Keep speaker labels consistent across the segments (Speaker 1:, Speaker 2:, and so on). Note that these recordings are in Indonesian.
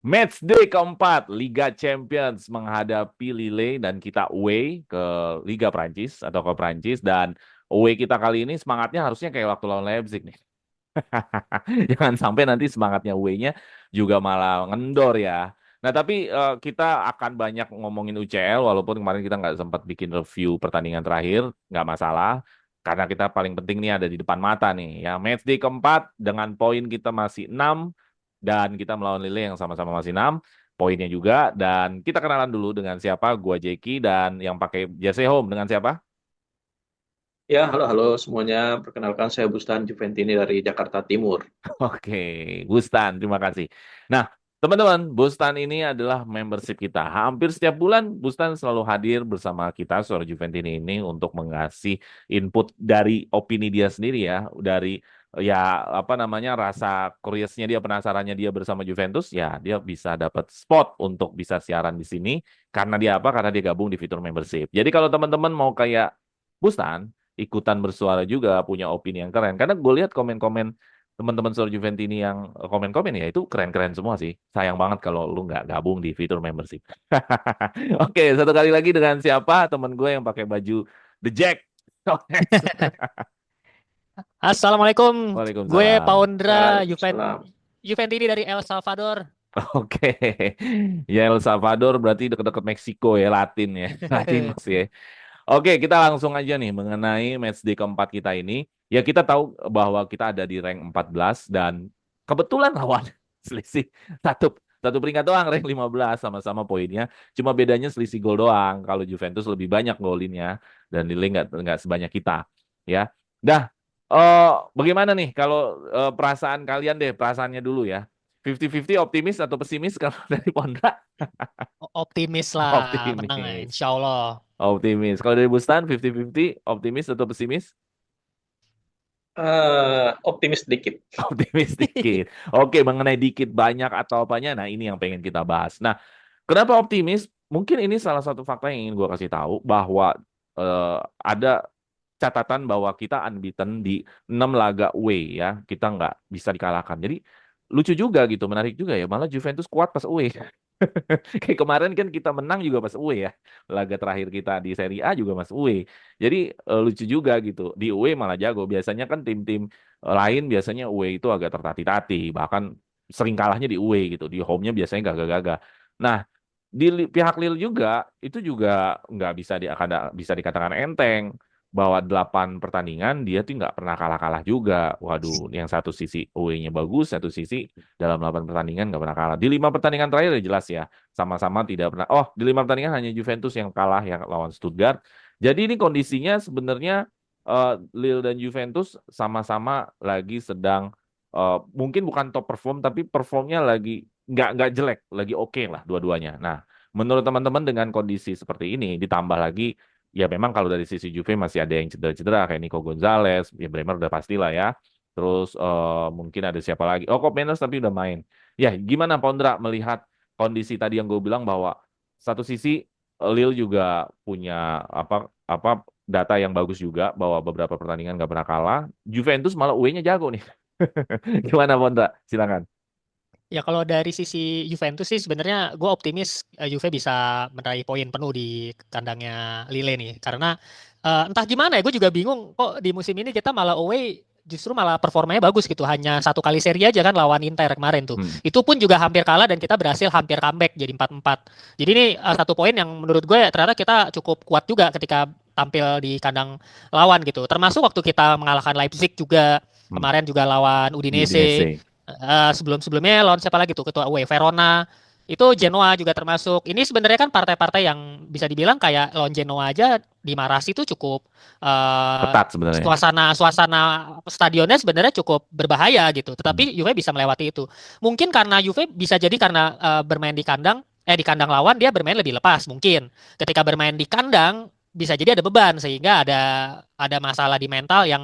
Speaker 1: Matchday keempat Liga Champions menghadapi Lille dan kita away ke Liga Prancis atau ke Prancis dan away kita kali ini semangatnya harusnya kayak waktu lawan Leipzig nih. Jangan sampai nanti semangatnya away-nya juga malah ngendor ya. Nah tapi kita akan banyak ngomongin UCL walaupun kemarin kita nggak sempat bikin review pertandingan terakhir, nggak masalah. Karena kita paling penting nih ada di depan mata nih ya. Matchday keempat dengan poin kita masih 6 dan kita melawan Lille yang sama-sama masih 6 poinnya juga dan kita kenalan dulu dengan siapa? Gua Jeki dan yang pakai jersey home dengan siapa?
Speaker 2: Ya, halo halo semuanya. Perkenalkan saya Bustan Juventini dari Jakarta Timur.
Speaker 1: Oke, Bustan, terima kasih. Nah, teman-teman, Bustan ini adalah membership kita. Hampir setiap bulan, Bustan selalu hadir bersama kita, Suara Juventini ini, untuk mengasih input dari opini dia sendiri ya, dari ya apa namanya rasa curiousnya dia, penasarannya dia bersama Juventus, ya dia bisa dapat spot untuk bisa siaran di sini. Karena dia apa? Karena dia gabung di fitur membership. Jadi kalau teman-teman mau kayak Bustan, ikutan bersuara juga, punya opini yang keren. Karena gue lihat komen-komen teman-teman Sor Juventini yang komen-komen ya itu keren-keren semua sih. Sayang banget kalau lu nggak gabung di fitur membership. Oke, satu kali lagi dengan siapa teman gue yang pakai baju The Jack.
Speaker 3: Assalamualaikum, gue
Speaker 1: Waalaikumsalam.
Speaker 3: Paundra
Speaker 2: Waalaikumsalam.
Speaker 3: Juventini dari El Salvador.
Speaker 1: Oke, ya El Salvador berarti deket-deket Meksiko ya, Latin ya, Latinos ya. Oke, kita langsung aja nih mengenai matchday keempat kita ini. Ya kita tahu bahwa kita ada di rank 14 dan kebetulan lawan selisih satu satu peringkat doang rank 15 sama-sama poinnya. Cuma bedanya selisih gol doang. Kalau Juventus lebih banyak golinnya dan Lille nggak sebanyak kita. Ya, dah. Bagaimana nih kalau perasaan kalian deh, perasaannya dulu ya. 50-50 optimis atau pesimis kalau dari Pondra?
Speaker 3: Optimis lah, menang ya,
Speaker 1: Optimis.
Speaker 3: insya Allah.
Speaker 1: Optimis. Kalau dari Bustan 50-50 optimis atau pesimis?
Speaker 2: Optimis sedikit.
Speaker 1: Optimis dikit. Oke, mengenai dikit banyak atau apanya, nah ini yang pengen kita bahas. Nah, kenapa optimis? Mungkin ini salah satu fakta yang ingin gue kasih tahu bahwa ada catatan bahwa kita unbeaten di 6 laga away ya. Kita nggak bisa dikalahkan. Jadi lucu juga gitu, menarik juga ya. Malah Juventus kuat pas away. Kayak kemarin kan kita menang juga pas UE ya. Laga terakhir kita di Serie A juga mas UE. Jadi lucu juga gitu. Di UE malah jago. Biasanya kan tim-tim lain biasanya UE itu agak tertati-tati. Bahkan sering kalahnya di UE gitu. Di home-nya biasanya gagah-gagah. Nah, di pihak Lille juga itu juga nggak bisa dikatakan enteng bahwa 8 pertandingan dia tuh nggak pernah kalah-kalah juga. Waduh, yang satu sisi UE-nya bagus, satu sisi dalam 8 pertandingan nggak pernah kalah. Di 5 pertandingan terakhir ya jelas ya, sama-sama tidak pernah. Oh, di 5 pertandingan hanya Juventus yang kalah ya lawan Stuttgart. Jadi ini kondisinya sebenarnya Lille dan Juventus sama-sama lagi sedang mungkin bukan top perform tapi performnya lagi nggak jelek, lagi oke lah dua-duanya. Nah, menurut teman-teman dengan kondisi seperti ini ditambah lagi ya memang kalau dari sisi Juve masih ada yang cedera-cedera kayak Nico Gonzalez, ya Bremer udah pastilah ya. Terus mungkin ada siapa lagi? Oh, Kop Mendes tapi udah main. Ya, gimana Pondra melihat kondisi tadi yang gue bilang bahwa satu sisi Lille juga punya apa apa data yang bagus juga bahwa beberapa pertandingan nggak pernah kalah. Juventus malah UE-nya jago nih. Gimana Pondra? Silakan.
Speaker 3: Ya kalau dari sisi Juventus sih sebenarnya gue optimis Juve bisa meraih poin penuh di kandangnya Lille nih. Karena entah gimana ya, gue juga bingung kok di musim ini kita malah away justru malah performanya bagus gitu. Hanya satu kali seri aja kan lawan Inter kemarin tuh.
Speaker 1: Hmm.
Speaker 3: Itu pun juga hampir kalah dan kita berhasil hampir comeback jadi 4-4. Jadi ini satu poin yang menurut gue ternyata kita cukup kuat juga ketika tampil di kandang lawan gitu. Termasuk waktu kita mengalahkan Leipzig juga
Speaker 1: Hmm.
Speaker 3: kemarin juga lawan
Speaker 1: Di
Speaker 3: Udinese.
Speaker 1: Udinese.
Speaker 3: Sebelum-sebelumnya lawan siapa lagi tuh ketua UE Verona itu Genoa juga termasuk. Ini sebenarnya kan partai-partai yang bisa dibilang kayak lawan Genoa aja di Marasi itu cukup
Speaker 1: Ketat sebenarnya.
Speaker 3: suasana suasana stadionnya sebenarnya cukup berbahaya gitu.
Speaker 1: Hmm.
Speaker 3: Tetapi Juve bisa melewati itu. Mungkin karena Juve bisa jadi karena bermain di kandang lawan dia bermain lebih lepas mungkin. Ketika bermain di kandang bisa jadi ada beban sehingga ada masalah di mental yang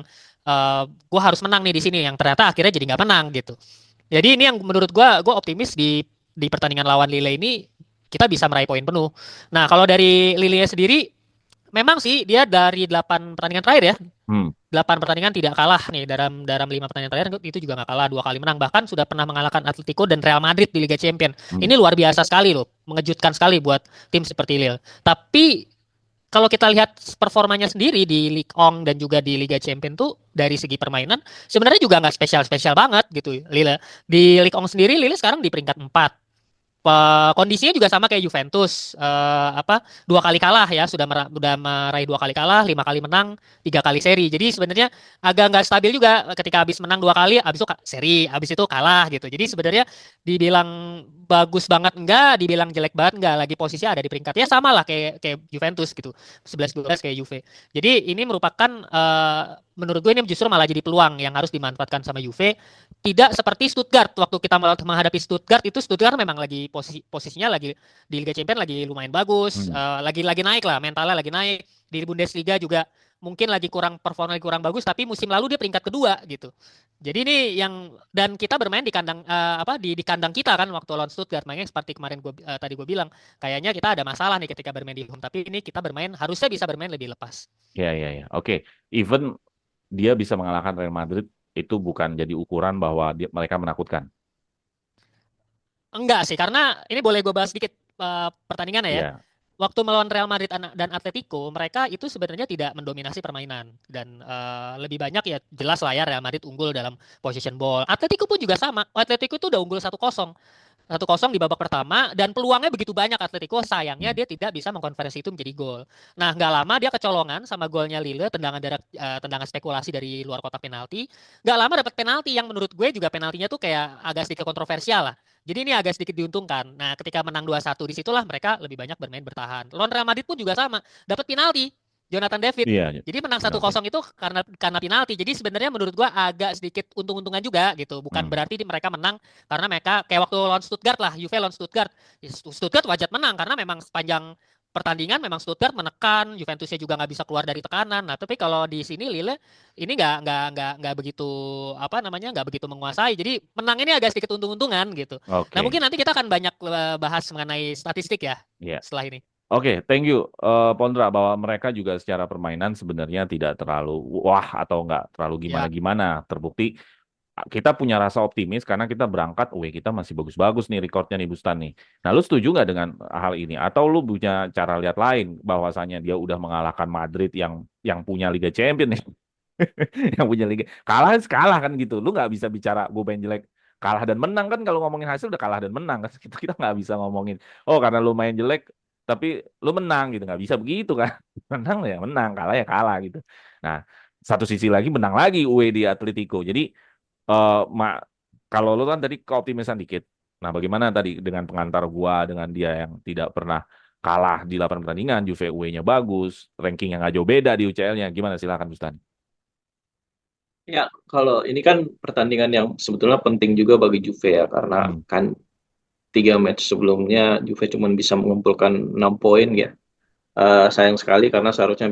Speaker 3: gue harus menang nih di sini yang ternyata akhirnya jadi nggak menang gitu. Jadi ini yang menurut gue optimis di pertandingan lawan Lille ini kita bisa meraih poin penuh. Nah kalau dari Lille sendiri memang sih dia dari 8 pertandingan terakhir ya.
Speaker 1: Hmm.
Speaker 3: 8 pertandingan tidak kalah nih dalam dalam 5 pertandingan terakhir itu juga nggak kalah, 2 kali menang, bahkan sudah pernah mengalahkan Atletico dan Real Madrid di Liga Champions. Ini luar biasa sekali loh, mengejutkan sekali buat tim seperti Lille. Tapi kalau kita lihat performanya sendiri di Ligue 1 dan juga di Liga Champions tuh dari segi permainan sebenarnya juga nggak spesial-spesial banget gitu Lille. Di Ligue 1 sendiri Lille sekarang di peringkat 4. Kondisinya juga sama kayak Juventus, 2 kali kalah ya, sudah meraih 2 kali kalah, 5 kali menang, 3 kali seri. Jadi sebenarnya agak nggak stabil juga ketika habis menang 2 kali, habis itu seri, habis itu kalah gitu. Jadi sebenarnya dibilang bagus banget enggak, dibilang jelek banget enggak, lagi posisinya ada di peringkat ya sama lah kayak kayak Juventus gitu, 11-12 kayak Juve. Jadi ini merupakan menurut gue ini justru malah jadi peluang yang harus dimanfaatkan sama Juve. Tidak seperti Stuttgart waktu kita menghadapi Stuttgart itu Stuttgart memang lagi posisinya lagi di Liga Champions lagi lumayan bagus, lagi naik lah, mentalnya lagi naik. Di Bundesliga juga mungkin lagi performa lagi kurang bagus, tapi musim lalu dia peringkat kedua gitu. Jadi ini yang dan kita bermain di kandang di kandang kita kan waktu lawan Stuttgart, makanya seperti kemarin tadi gue bilang kayaknya kita ada masalah nih ketika bermain di home, tapi ini kita harusnya bisa bermain lebih lepas.
Speaker 1: Ya. Oke. Even dia bisa mengalahkan Real Madrid itu bukan jadi ukuran bahwa mereka menakutkan.
Speaker 3: Enggak sih, karena ini boleh gue bahas sedikit pertandingannya ya.
Speaker 1: Yeah.
Speaker 3: Waktu melawan Real Madrid dan Atletico, mereka itu sebenarnya tidak mendominasi permainan dan lebih banyak ya jelas lah ya Real Madrid unggul dalam possession ball. Atletico pun juga sama. Atletico itu udah unggul 1-0. 1-0 di babak pertama dan peluangnya begitu banyak Atletico, sayangnya dia tidak bisa mengkonversi itu menjadi gol. Nah, nggak lama dia kecolongan sama golnya Lille, tendangan spekulasi dari luar kotak penalti. Nggak lama dapat penalti yang menurut gue juga penaltinya tuh kayak agak sedikit kontroversial lah. Jadi ini agak sedikit diuntungkan. Nah, ketika menang 2-1 disitulah mereka lebih banyak bermain bertahan. Lawan Real Madrid pun juga sama, dapat penalti. Jonathan David.
Speaker 1: Iya,
Speaker 3: Jadi menang 1-0 itu karena penalti. Jadi sebenarnya menurut gua agak sedikit untung-untungan juga gitu. Bukan berarti mereka menang karena mereka kayak waktu lawan Stuttgart lah, Juve lawan Stuttgart. Stuttgart wajar menang karena memang sepanjang pertandingan memang Stuttgart menekan, Juventusnya juga nggak bisa keluar dari tekanan. Nah, tapi kalau di sini Lille ini nggak begitu nggak begitu menguasai. Jadi menang ini agak sedikit untung-untungan gitu. Nah, mungkin nanti kita akan banyak bahas mengenai statistik ya setelah ini.
Speaker 1: Oke, thank you, Pondra, bahwa mereka juga secara permainan sebenarnya tidak terlalu wah atau nggak terlalu gimana-gimana. Terbukti kita punya rasa optimis karena kita berangkat, kita masih bagus-bagus nih rekornya nih Bustan nih. Nah, lu setuju nggak dengan hal ini? Atau lu punya cara lihat lain bahwasanya dia udah mengalahkan Madrid yang punya Liga Champions nih, yang punya Liga kalah kan gitu. Lu nggak bisa bicara gue main jelek kalah dan menang kan, kalau ngomongin hasil udah kalah dan menang kan. Kita nggak bisa ngomongin karena lu main jelek tapi lu menang gitu, nggak bisa begitu kan. Menang ya menang, kalah ya kalah gitu. Nah, satu sisi lagi menang lagi UE di Atletico. Jadi kalau lu kan tadi keoptimisan dikit. Nah, bagaimana tadi dengan pengantar gua dengan dia yang tidak pernah kalah di 8 pertandingan, Juve UE-nya bagus, ranking yang nggak jauh beda di UCL-nya. Gimana, silakan Bustan.
Speaker 2: Ya, kalau ini kan pertandingan yang sebetulnya penting juga bagi Juve ya, karena kan 3 match sebelumnya Juve cuma bisa mengumpulkan 6 poin ya. Sayang sekali karena seharusnya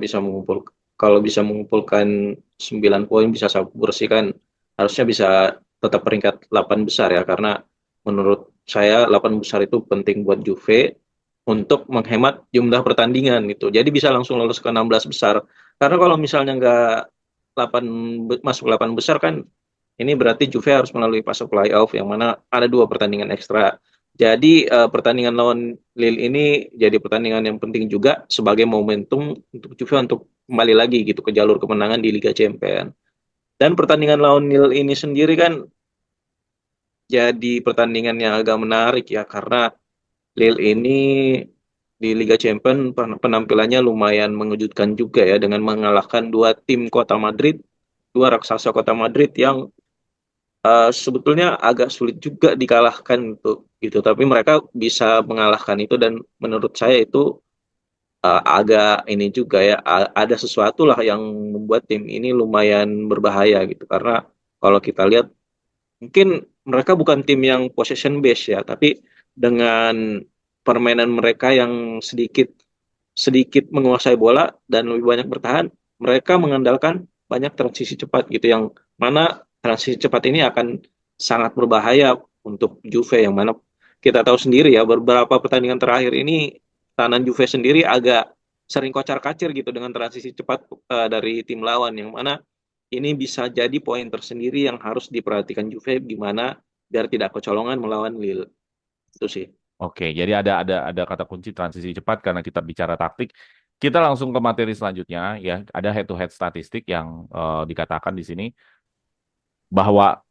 Speaker 2: kalau bisa mengumpulkan 9 poin bisa sapu bersih kan, harusnya bisa tetap peringkat 8 besar ya, karena menurut saya 8 besar itu penting buat Juve untuk menghemat jumlah pertandingan gitu. Jadi bisa langsung lolos ke 16 besar. Karena kalau misalnya nggak masuk 8 besar kan, ini berarti Juve harus melalui fase playoff yang mana ada 2 pertandingan ekstra. Jadi pertandingan lawan Lille ini jadi pertandingan yang penting juga sebagai momentum untuk Juve untuk kembali lagi gitu ke jalur kemenangan di Liga Champions. Dan pertandingan lawan Lille ini sendiri kan jadi pertandingan yang agak menarik ya, karena Lille ini di Liga Champions penampilannya lumayan mengejutkan juga ya, dengan mengalahkan 2 tim Kota Madrid, 2 raksasa Kota Madrid yang sebetulnya agak sulit juga dikalahkan gitu, tapi mereka bisa mengalahkan itu, dan menurut saya itu agak ini juga ya, ada sesuatu lah yang membuat tim ini lumayan berbahaya gitu, karena kalau kita lihat mungkin mereka bukan tim yang possession base ya, tapi dengan permainan mereka yang sedikit menguasai bola dan lebih banyak bertahan, mereka mengandalkan banyak transisi cepat gitu, yang mana transisi cepat ini akan sangat berbahaya untuk Juve, yang mana kita tahu sendiri ya, beberapa pertandingan terakhir ini tahanan Juve sendiri agak sering kocar-kacir gitu dengan transisi cepat dari tim lawan, yang mana ini bisa jadi poin tersendiri yang harus diperhatikan Juve gimana biar tidak kecolongan melawan Lille. Itu sih.
Speaker 1: Oke, jadi ada kata kunci transisi cepat karena kita bicara taktik. Kita langsung ke materi selanjutnya ya. Ada head to head statistik yang dikatakan di sini bahwa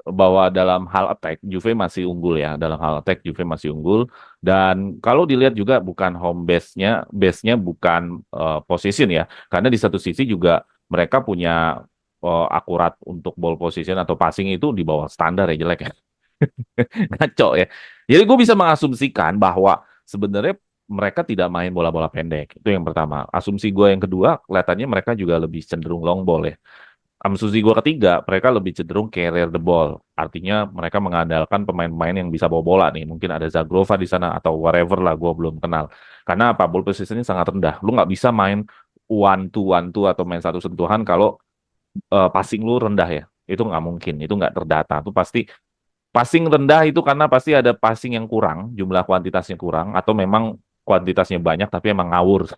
Speaker 1: bahwa dalam hal attack Juve masih unggul ya. Dalam hal attack Juve masih unggul dan kalau dilihat juga bukan home base-nya bukan position ya. Karena di satu sisi juga mereka punya akurat untuk ball position atau passing itu di bawah standar ya, jelek ya. Ngaco ya. Jadi gue bisa mengasumsikan bahwa sebenarnya mereka tidak main bola-bola pendek. Itu yang pertama. Asumsi gue yang kedua, kelihatannya mereka juga lebih cenderung long ball ya. Asumsi gue ketiga, mereka lebih cenderung carrier the ball. Artinya mereka mengandalkan pemain-pemain yang bisa bawa bola nih. Mungkin ada Zagrova di sana atau whatever lah, gue belum kenal. Karena apa? Ball positionnya sangat rendah. Lu nggak bisa main one two atau main satu sentuhan kalau passing lu rendah ya. Itu nggak mungkin. Itu nggak terdata. Itu pasti passing rendah itu karena pasti ada passing yang kurang, jumlah kuantitasnya kurang, atau memang kuantitasnya banyak tapi emang ngawur.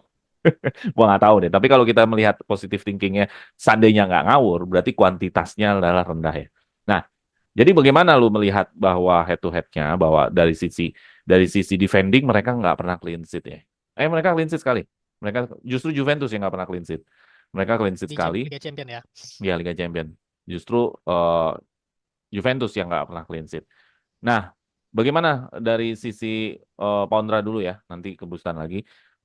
Speaker 1: Gua nggak tahu deh. Tapi kalau kita melihat positive thinkingnya, seandainya nggak ngawur, berarti kuantitasnya adalah rendah ya. Nah, jadi bagaimana lu melihat bahwa head to head-nya, bahwa dari sisi defending mereka nggak pernah clean sheet ya? Mereka clean sheet sekali. Mereka justru Juventus yang nggak pernah clean sheet. Mereka clean sheet
Speaker 3: di
Speaker 1: sekali,
Speaker 3: Liga Champion ya.
Speaker 1: ya Liga Champion. Justru Juventus yang nggak pernah clean sheet. Nah, bagaimana dari sisi Pondra dulu ya, nanti ke Bustan lagi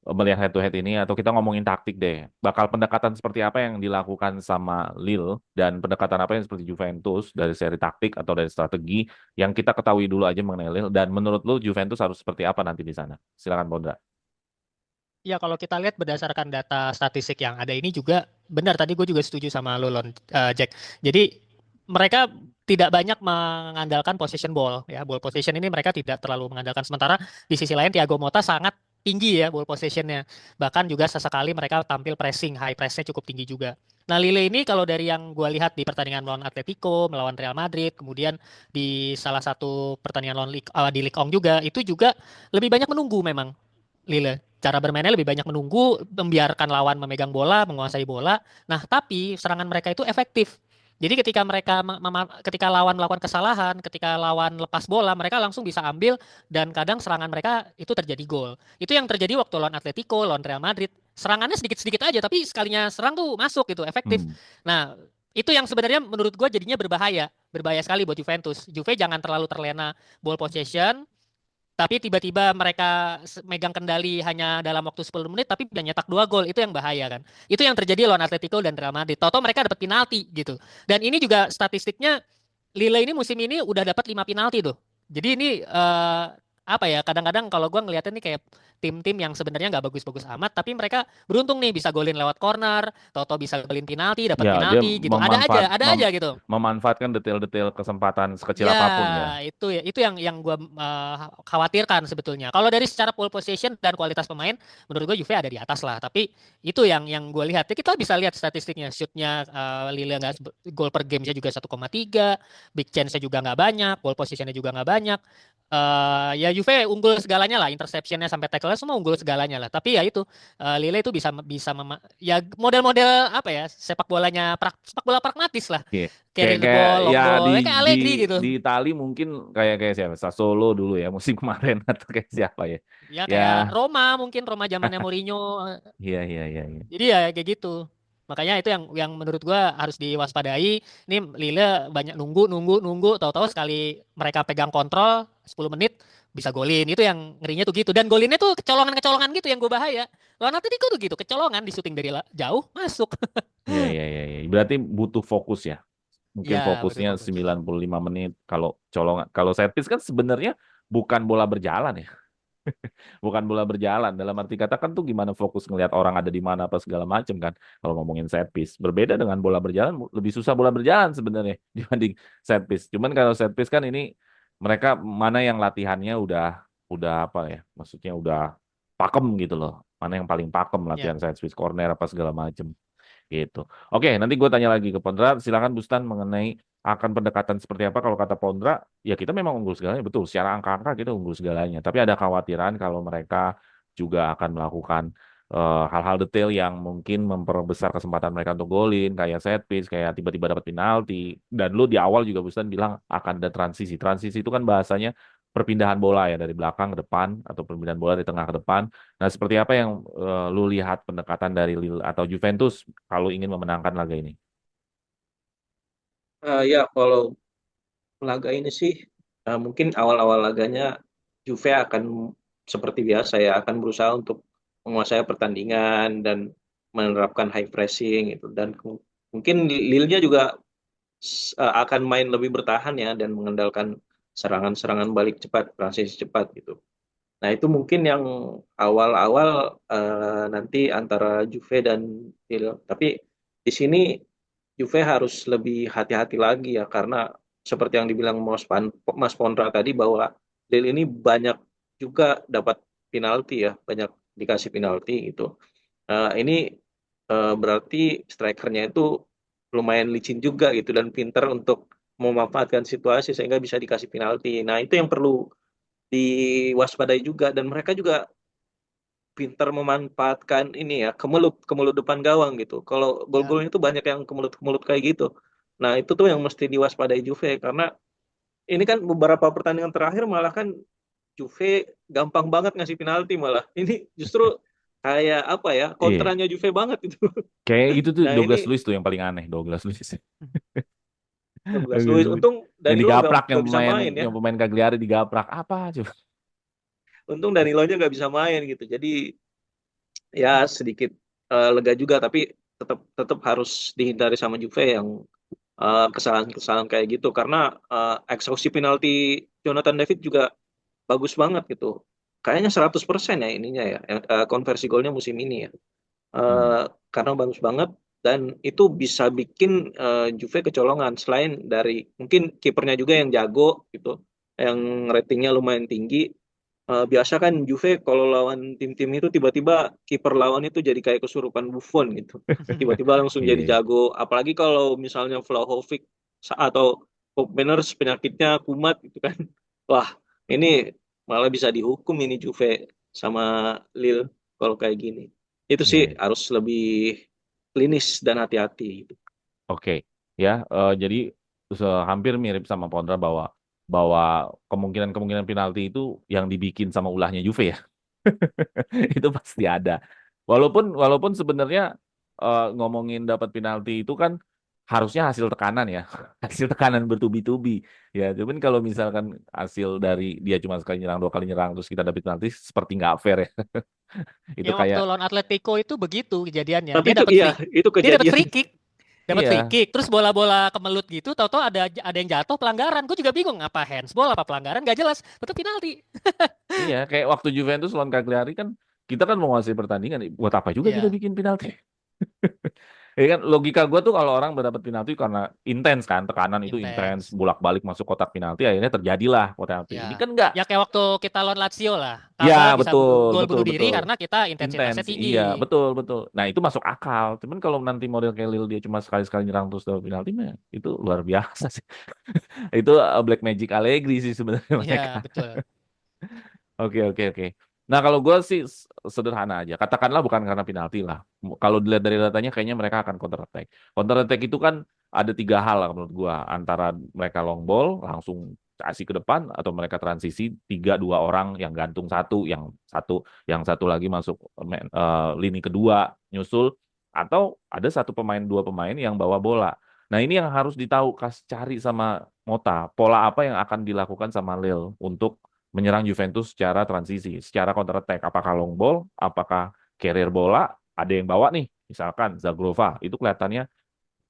Speaker 1: melihat head to head ini atau kita ngomongin taktik deh. Bakal pendekatan seperti apa yang dilakukan sama Lille dan pendekatan apa yang seperti Juventus dari seri taktik atau dari strategi yang kita ketahui dulu aja mengenai Lille dan menurut lu Juventus harus seperti apa nanti di sana? Silakan Pondra.
Speaker 3: Ya kalau kita lihat berdasarkan data statistik yang ada ini juga benar, tadi gue juga setuju sama lo Jack. Jadi mereka tidak banyak mengandalkan possession ball ya. Ball possession ini mereka tidak terlalu mengandalkan, sementara di sisi lain Thiago Motta sangat tinggi ya ball possessionnya. Bahkan juga sesekali mereka tampil pressing, high pressnya cukup tinggi juga. Nah Lille ini kalau dari yang gue lihat di pertandingan melawan Atletico, melawan Real Madrid, kemudian di salah satu pertandingan di Ligue 1 juga, itu juga lebih banyak menunggu memang. Lille. Cara bermainnya lebih banyak menunggu, membiarkan lawan memegang bola, menguasai bola. Nah, tapi serangan mereka itu efektif. Jadi ketika ketika lawan melakukan kesalahan, ketika lawan lepas bola, mereka langsung bisa ambil dan kadang serangan mereka itu terjadi gol. Itu yang terjadi waktu lawan Atletico, lawan Real Madrid. Serangannya sedikit-sedikit aja, tapi sekalinya serang tuh masuk gitu, efektif.
Speaker 1: Hmm.
Speaker 3: Nah, itu yang sebenarnya menurut gue jadinya berbahaya. Berbahaya sekali buat Juventus. Juve jangan terlalu terlena ball possession, tapi tiba-tiba mereka megang kendali hanya dalam waktu 10 menit tapi bisa nyetak 2 gol, itu yang bahaya kan. Itu yang terjadi lawan Atletico dan Real Madrid. Toto mereka dapat penalti gitu. Dan ini juga statistiknya Lille ini musim ini udah dapat 5 penalti tuh. Jadi ini apa ya, kadang-kadang kalau gue ngeliatnya nih kayak tim-tim yang sebenarnya nggak bagus-bagus amat tapi mereka beruntung nih bisa golin lewat corner, Toto bisa golin penalti, dapat
Speaker 1: Ya, dia
Speaker 3: penalti gitu. Ada aja gitu.
Speaker 1: memanfaatkan detail-detail kesempatan sekecil
Speaker 3: Ya,
Speaker 1: apapun ya.
Speaker 3: itu yang gue khawatirkan sebetulnya. Kalau dari secara pole position dan kualitas pemain, menurut gue Juve ada di atas lah. Tapi itu yang gue lihat. Ya, kita bisa lihat statistiknya, shootnya Lille nggak gol per game-nya juga 1,3, big chance-nya juga nggak banyak, pole position-nya juga nggak banyak. Ya Juve unggul segalanya lah, interception-nya sampai tackle-nya semua unggul segalanya lah. Tapi ya itu Lille itu ya model-model apa ya, sepak bola pragmatis lah.
Speaker 1: Oke. Kayak
Speaker 3: Carry the
Speaker 1: kayak
Speaker 3: ball, long
Speaker 1: ya
Speaker 3: ball,
Speaker 1: di
Speaker 3: ya kayak
Speaker 1: di
Speaker 3: Allegri gitu.
Speaker 1: di Itali mungkin kayak siapa? Sassuolo dulu ya musim kemarin atau kayak siapa ya?
Speaker 3: Ya
Speaker 1: Ya,
Speaker 3: kayak Roma, mungkin Roma zamannya Mourinho.
Speaker 1: iya iya iya iya.
Speaker 3: Jadi ya kayak gitu. Makanya itu yang menurut gua harus diwaspadai. Ini Lille banyak nunggu nunggu nunggu, tahu-tahu sekali mereka pegang kontrol 10 menit bisa golin. Itu yang ngerinya tuh gitu. Dan golinnya tuh kecolongan-kecolongan gitu yang gue bahaya. Lawan Atletico tuh gitu, kecolongan di syuting dari jauh masuk.
Speaker 1: Iya iya iya iya. Berarti butuh fokus ya. Mungkin
Speaker 3: Ya, betul
Speaker 1: fokusnya
Speaker 3: fokus.
Speaker 1: 95 menit kalau colongan kalau set piece kan sebenarnya bukan bola berjalan ya. Bukan bola berjalan. Dalam arti kata kan tuh gimana fokus ngelihat orang ada di mana apa segala macam kan. Kalau ngomongin set piece. Berbeda dengan bola berjalan, lebih susah bola berjalan sebenarnya dibanding set piece. Cuman kalau set piece kan ini mereka mana yang latihannya udah apa ya? Maksudnya udah pakem gitu loh. Mana yang paling pakem
Speaker 3: Ya.
Speaker 1: latihan set piece corner apa segala macam gitu. Oke, nanti gue tanya lagi ke Pondra. Silakan Bustan mengenai akan pendekatan seperti apa kalau kata Pondra. Ya kita memang unggul segalanya, betul. Secara angka-angka kita unggul segalanya. Tapi ada khawatiran kalau mereka juga akan melakukan hal-hal detail yang mungkin memperbesar kesempatan mereka untuk golin, kayak set piece, kayak tiba-tiba dapat penalti. Dan lu di awal juga Busan bilang akan ada transisi. Transisi itu kan bahasanya perpindahan bola ya dari belakang ke depan atau perpindahan bola dari tengah ke depan. Nah, seperti apa yang lu lihat pendekatan dari Lille atau Juventus kalau ingin memenangkan laga ini?
Speaker 2: Ya, kalau laga ini sih mungkin awal-awal laganya Juve akan seperti biasa ya, akan berusaha untuk menguasai pertandingan dan menerapkan high pressing gitu, dan mungkin Lille-nya juga akan main lebih bertahan ya dan mengandalkan serangan-serangan balik cepat, transisi cepat gitu. Nah, itu mungkin yang awal-awal nanti antara Juve dan Lille. Tapi di sini Juve harus lebih hati-hati lagi ya, karena seperti yang dibilang Mas Pondra tadi, bahwa Lille ini banyak juga dapat penalti ya, banyak dikasih penalti gitu. Ini berarti strikernya itu lumayan licin juga gitu dan pinter untuk memanfaatkan situasi sehingga bisa dikasih penalti. Nah, itu yang perlu diwaspadai juga, dan mereka juga pinter memanfaatkan ini ya, kemelut kemelut depan gawang gitu. Kalau
Speaker 3: Ya.
Speaker 2: gol-golnya itu banyak yang kemelut-kemelut kayak gitu. Nah, itu tuh yang mesti diwaspadai Juve, karena ini kan beberapa pertandingan terakhir malah kan Juve gampang banget ngasih penalti malah. Ini justru kayak apa ya,
Speaker 1: Iya,
Speaker 2: kontranya Juve banget itu.
Speaker 1: kayak gitu tuh
Speaker 2: Nah, ini
Speaker 1: Douglas Luiz tuh yang paling aneh, Douglas Luiz.
Speaker 2: 16
Speaker 1: Douglas
Speaker 2: Luiz,
Speaker 1: Luiz.
Speaker 2: untung
Speaker 1: Yang
Speaker 2: Danilo
Speaker 1: digaprak,
Speaker 2: nggak bisa main ya.
Speaker 1: yang pemain Cagliari digaprak apa coba?
Speaker 2: Untung Danilonya nggak bisa main gitu. Jadi ya sedikit lega juga, tapi tetap tetap harus dihindari sama Juve yang kesalahan-kesalahan kayak gitu, karena eksekusi penalti Jonathan David juga bagus banget gitu. Kayaknya 100% ya ininya ya, konversi golnya musim ini ya.
Speaker 1: Hmm.
Speaker 2: Karena bagus banget, dan itu bisa bikin Juve kecolongan, selain dari mungkin kipernya juga yang jago gitu, yang ratingnya lumayan tinggi. Biasa kan Juve kalau lawan tim-tim itu tiba-tiba kiper lawan itu jadi kayak kesurupan Buffon gitu. Tiba-tiba langsung jadi
Speaker 1: Iya.
Speaker 2: jago. Apalagi kalau misalnya Vlahovic atau Pop Manners penyakitnya kumat gitu kan. Wah, ini malah bisa dihukum ini Juve sama Lille kalau kayak gini. Itu sih
Speaker 1: Iya.
Speaker 2: harus lebih klinis dan hati-hati gitu.
Speaker 1: Oke, ya. Jadi hampir mirip sama Pondra bahwa bahwa kemungkinan-kemungkinan penalti itu yang dibikin sama ulahnya Juve ya. Itu pasti ada. Walaupun walaupun sebenarnya ngomongin dapat penalti itu kan harusnya hasil tekanan ya, hasil tekanan bertubi-tubi. Ya, cuman kalau misalkan hasil dari dia cuma sekali nyerang, dua kali nyerang, terus kita dapat penalti, seperti nggak fair ya. Itu
Speaker 3: Yang waktu
Speaker 1: kayak,
Speaker 3: lawan Atletico itu begitu kejadiannya.
Speaker 2: Tapi itu iya, itu
Speaker 3: Dia dapat
Speaker 2: kejadian.
Speaker 3: free kick. Dapat free
Speaker 1: iya,
Speaker 3: kick, terus bola-bola kemelut gitu, tahu-tahu ada yang jatuh pelanggaran. Gue juga bingung apa handsball apa pelanggaran, gak jelas. Tetap penalti.
Speaker 1: iya, kayak waktu Juventus lawan Cagliari kan kita kan menguasai pertandingan, buat apa juga kita
Speaker 3: Ya,
Speaker 1: bikin penalti? Ya kan logika gue tuh kalau orang mendapat penalti karena intens kan, tekanan itu intens,
Speaker 3: intens.
Speaker 1: bolak-balik masuk kotak penalti, akhirnya terjadilah penalti.
Speaker 3: Ya,
Speaker 1: Ini kan enggak.
Speaker 3: ya kayak waktu kita lawan Lazio lah.
Speaker 1: Ya,
Speaker 3: Kabar bisa
Speaker 1: betul,
Speaker 3: gol
Speaker 1: betul,
Speaker 3: bunuh diri
Speaker 1: betul.
Speaker 3: karena kita
Speaker 1: Intens,
Speaker 3: intensitasnya tinggi.
Speaker 1: iya, betul, betul. Nah, itu masuk akal. Cuman kalau nanti model kayak Lille dia cuma sekali-sekali nyerang terus dapat penalti, mah itu luar biasa sih. Itu Black Magic Allegri sih sebenarnya mereka.
Speaker 3: Iya, betul.
Speaker 1: Oke, oke, oke. Nah, kalau gue sih sederhana aja. Katakanlah bukan karena penalti lah. Kalau dilihat dari datanya, kayaknya mereka akan counter attack. Counter attack itu kan ada tiga hal lah menurut gue. Antara mereka long ball, langsung kasih ke depan, atau mereka transisi tiga dua orang yang gantung yang satu lagi masuk lini kedua nyusul, atau ada satu pemain dua pemain yang bawa bola. Nah, ini yang harus ditahu, cari sama Mota pola apa yang akan dilakukan sama Lille untuk menyerang Juventus secara transisi, secara counter attack. Apakah long ball, apakah carrier bola, ada yang bawa nih, misalkan Zagrova, itu kelihatannya